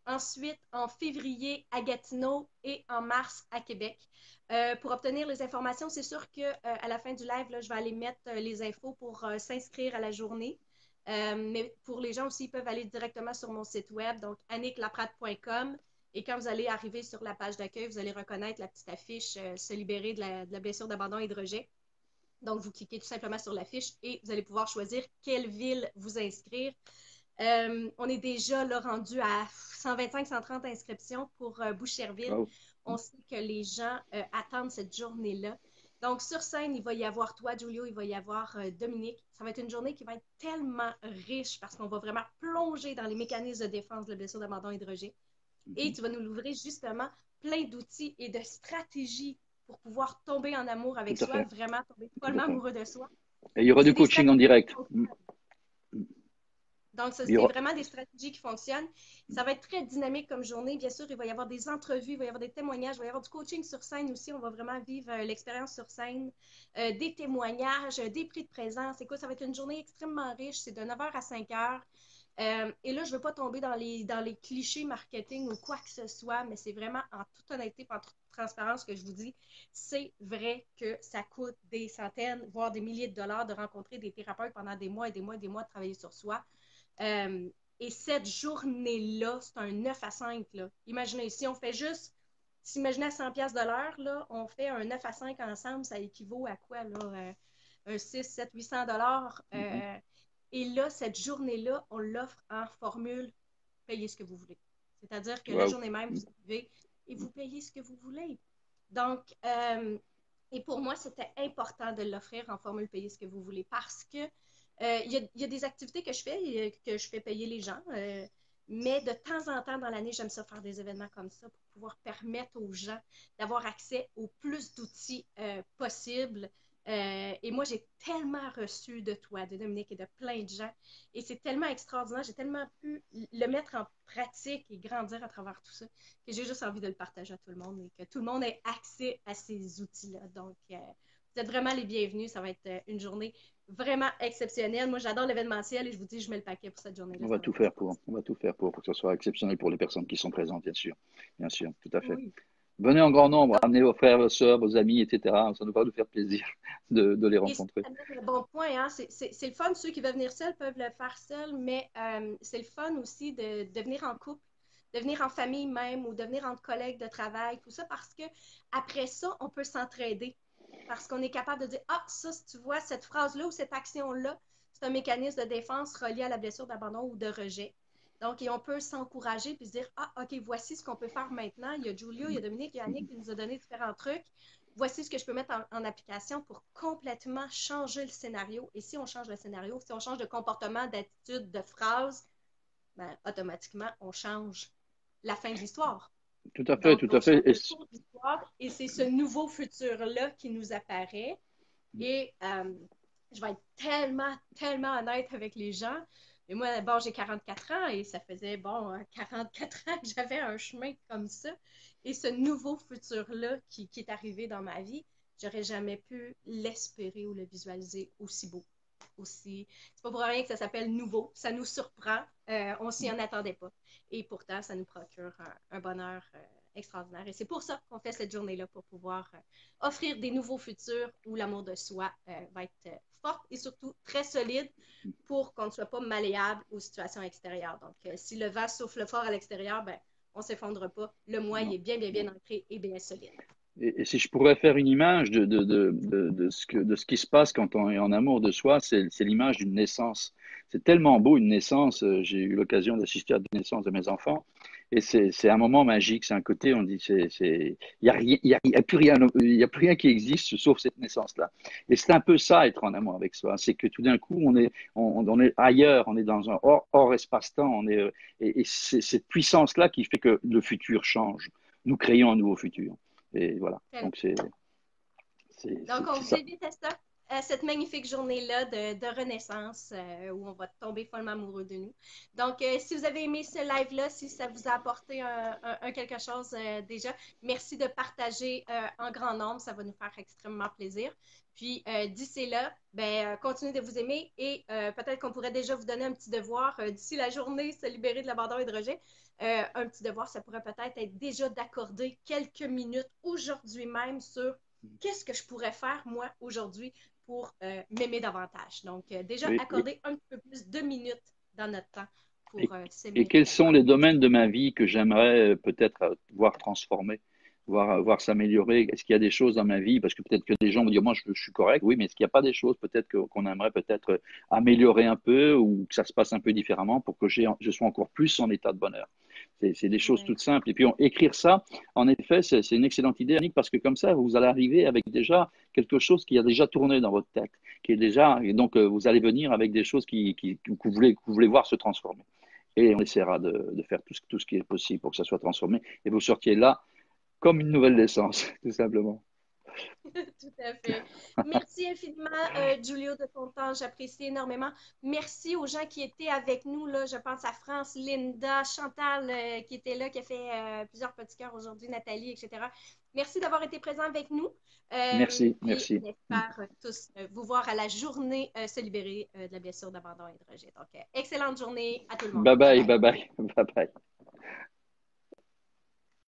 ensuite en février à Gatineau et en mars à Québec. Pour obtenir les informations, c'est sûr qu'à la fin du live, là, je vais aller mettre les infos pour s'inscrire à la journée. Mais pour les gens aussi, ils peuvent aller directement sur mon site web, donc anniklaprate.com. Et quand vous allez arriver sur la page d'accueil, vous allez reconnaître la petite affiche se libérer de la blessure d'abandon et de rejet. Donc, vous cliquez tout simplement sur l'affiche et vous allez pouvoir choisir quelle ville vous inscrire. On est déjà là, rendu à 125-130 inscriptions pour Boucherville. Wow. On sait que les gens attendent cette journée-là. Donc, sur scène, il va y avoir toi, Giulio, il va y avoir Dominique. Ça va être une journée qui va être tellement riche parce qu'on va vraiment plonger dans les mécanismes de défense de la blessure d'abandon et de rejet. Et tu vas nous l'ouvrir justement plein d'outils et de stratégies pour pouvoir tomber en amour avec Tout à soi, fait. vraiment tomber Tout à follement fait. amoureux de soi. Et il y aura du C'est des coaching en stratégies. direct. Donc, ça, Il y c'est aura... vraiment des stratégies qui fonctionnent. Ça va être très dynamique comme journée. Bien sûr, il va y avoir des entrevues, il va y avoir des témoignages, il va y avoir du coaching sur scène aussi. On va vraiment vivre l'expérience sur scène, des témoignages, des prix de présence. Écoute, ça va être une journée extrêmement riche. C'est de 9 h à 5 h. Et là, je ne veux pas tomber dans les clichés marketing ou quoi que ce soit, mais c'est vraiment en toute honnêteté, en toute transparence que je vous dis, c'est vrai que ça coûte des centaines, voire des milliers de dollars de rencontrer des thérapeutes pendant des mois et des mois et des mois de travailler sur soi. Et cette journée-là, c'est un 9 à 5. Là. Imaginez, si on fait juste, s'imaginer à 100$ de l'heure, là, on fait un 9 à 5 ensemble, ça équivaut à quoi, là? Un 6, 7, 800$. Et là, cette journée-là, on l'offre en formule payez ce que vous voulez. C'est-à-dire que la Wow. journée même, vous arrivez et vous payez ce que vous voulez. Donc, et pour moi, c'était important de l'offrir en formule payez ce que vous voulez parce que il y a des activités que je fais payer les gens, mais de temps en temps dans l'année, j'aime ça faire des événements comme ça pour pouvoir permettre aux gens d'avoir accès au plus d'outils possibles. Et moi, j'ai tellement reçu de toi, de Dominique et de plein de gens. Et c'est tellement extraordinaire. J'ai tellement pu le mettre en pratique et grandir à travers tout ça que j'ai juste envie de le partager à tout le monde et que tout le monde ait accès à ces outils-là. Donc, vous êtes vraiment les bienvenus. Ça va être une journée vraiment exceptionnelle. Moi, j'adore l'événementiel et je vous dis, je mets le paquet pour cette journée-là. On Ça va va tout être faire pour, on va tout faire pour que ce soit exceptionnel pour les personnes qui sont présentes, bien sûr, tout à fait. oui. Venez en grand nombre, Donc, amenez vos frères, vos sœurs, vos amis, etc. Ça nous va nous faire plaisir de les et ça rencontrer. amène un bon point. Hein? C'est le fun. Ceux qui veulent venir seuls peuvent le faire seuls, mais c'est le fun aussi de venir en couple, de venir en famille même ou de venir entre collègues de travail, tout ça, parce que après ça, on peut s'entraider. Parce qu'on est capable de dire, ah, ça, si tu vois, cette phrase-là ou cette action-là, c'est un mécanisme de défense relié à la blessure d'abandon ou de rejet. Donc, et on peut s'encourager puis se dire, ah, OK, voici ce qu'on peut faire maintenant. Il y a Giulio, il y a Dominique, il y a Annick qui nous a donné différents trucs. Voici ce que je peux mettre en application pour complètement changer le scénario. Et si on change le scénario, si on change de comportement, d'attitude, de phrase, ben, automatiquement, on change la fin de l'histoire. Tout à fait, Donc, tout on à fait. change le cours de l'histoire et c'est ce nouveau futur-là qui nous apparaît. Et je vais être tellement, tellement honnête avec les gens. Mais moi, bon, j'ai 44 ans et ça faisait, bon, 44 ans que j'avais un chemin comme ça. Et ce nouveau futur-là qui est arrivé dans ma vie, j'aurais jamais pu l'espérer ou le visualiser aussi beau. Aussi. C'est pas pour rien que ça s'appelle nouveau. Ça nous surprend. On s'y en attendait pas. Et pourtant, ça nous procure un bonheur extraordinaire. Et c'est pour ça qu'on fait cette journée-là, pour pouvoir offrir des nouveaux futurs où l'amour de soi va être fort et surtout très solide pour qu'on ne soit pas malléable aux situations extérieures. Donc, si le vent souffle fort à l'extérieur, ben, on ne s'effondre pas. Le moi, il est bien, bien, bien ancré et bien solide. Et si je pourrais faire une image de ce qui se passe quand on est en amour de soi, c'est l'image d'une naissance. C'est tellement beau une naissance. J'ai eu l'occasion d'assister à la naissance de mes enfants et c'est un moment magique. C'est un côté, on dit, il y a rien, il y a plus rien, il y a plus rien qui existe sauf cette naissance-là. Et c'est un peu ça, être en amour avec soi. C'est que tout d'un coup, on est ailleurs, on est dans un hors espace-temps. Et c'est cette puissance-là qui fait que le futur change. Nous créons un nouveau futur. Et voilà. Donc, Donc, on c'est vous ça. invite à ça. à cette magnifique journée-là de renaissance où on va tomber follement amoureux de nous. Donc, si vous avez aimé ce live-là, si ça vous a apporté quelque chose déjà, merci de partager en grand nombre. Ça va nous faire extrêmement plaisir. Puis, d'ici là, ben, continuez de vous aimer et peut-être qu'on pourrait déjà vous donner un petit devoir d'ici la journée, se libérer de l'abandon et de rejet. Un petit devoir, ça pourrait peut-être être déjà d'accorder quelques minutes aujourd'hui même sur qu'est-ce que je pourrais faire, moi, aujourd'hui, pour m'aimer davantage. Donc, déjà, Et, accorder un petit peu plus de minutes dans notre temps et, pour et s'aimer quels sont les davantage. domaines de ma vie que j'aimerais peut-être voir transformer, voir s'améliorer? Est-ce qu'il y a des choses dans ma vie? Parce que peut-être que des gens vont dire, moi, je suis correct, oui, mais est-ce qu'il n'y a pas des choses peut-être qu'on aimerait peut-être améliorer un peu ou que ça se passe un peu différemment pour que je sois encore plus en état de bonheur? C'est des choses Ouais, toutes simples. Et puis, écrire ça, en effet, c'est une excellente idée, Annick, parce que comme ça, vous allez arriver avec déjà quelque chose qui a déjà tourné dans votre tête, qui est déjà, et donc vous allez venir avec des choses que vous voulez voir se transformer. Et on essaiera de faire tout ce qui est possible pour que ça soit transformé. Et vous sortiez là comme une nouvelle naissance, tout simplement. tout à fait. Merci infiniment, Giulio, de ton temps. J'apprécie énormément. Merci aux gens qui étaient avec nous, là. Je pense à France, Linda, Chantal, qui était là, qui a fait plusieurs petits cœurs aujourd'hui, Nathalie, etc. Merci d'avoir été présent avec nous. Merci, Puis, merci. on espère tous vous voir à la journée se libérer de la blessure d'abandon et de rejet. Donc, excellente journée à tout le monde. Bye Bye bye, bye. bye bye, bye bye.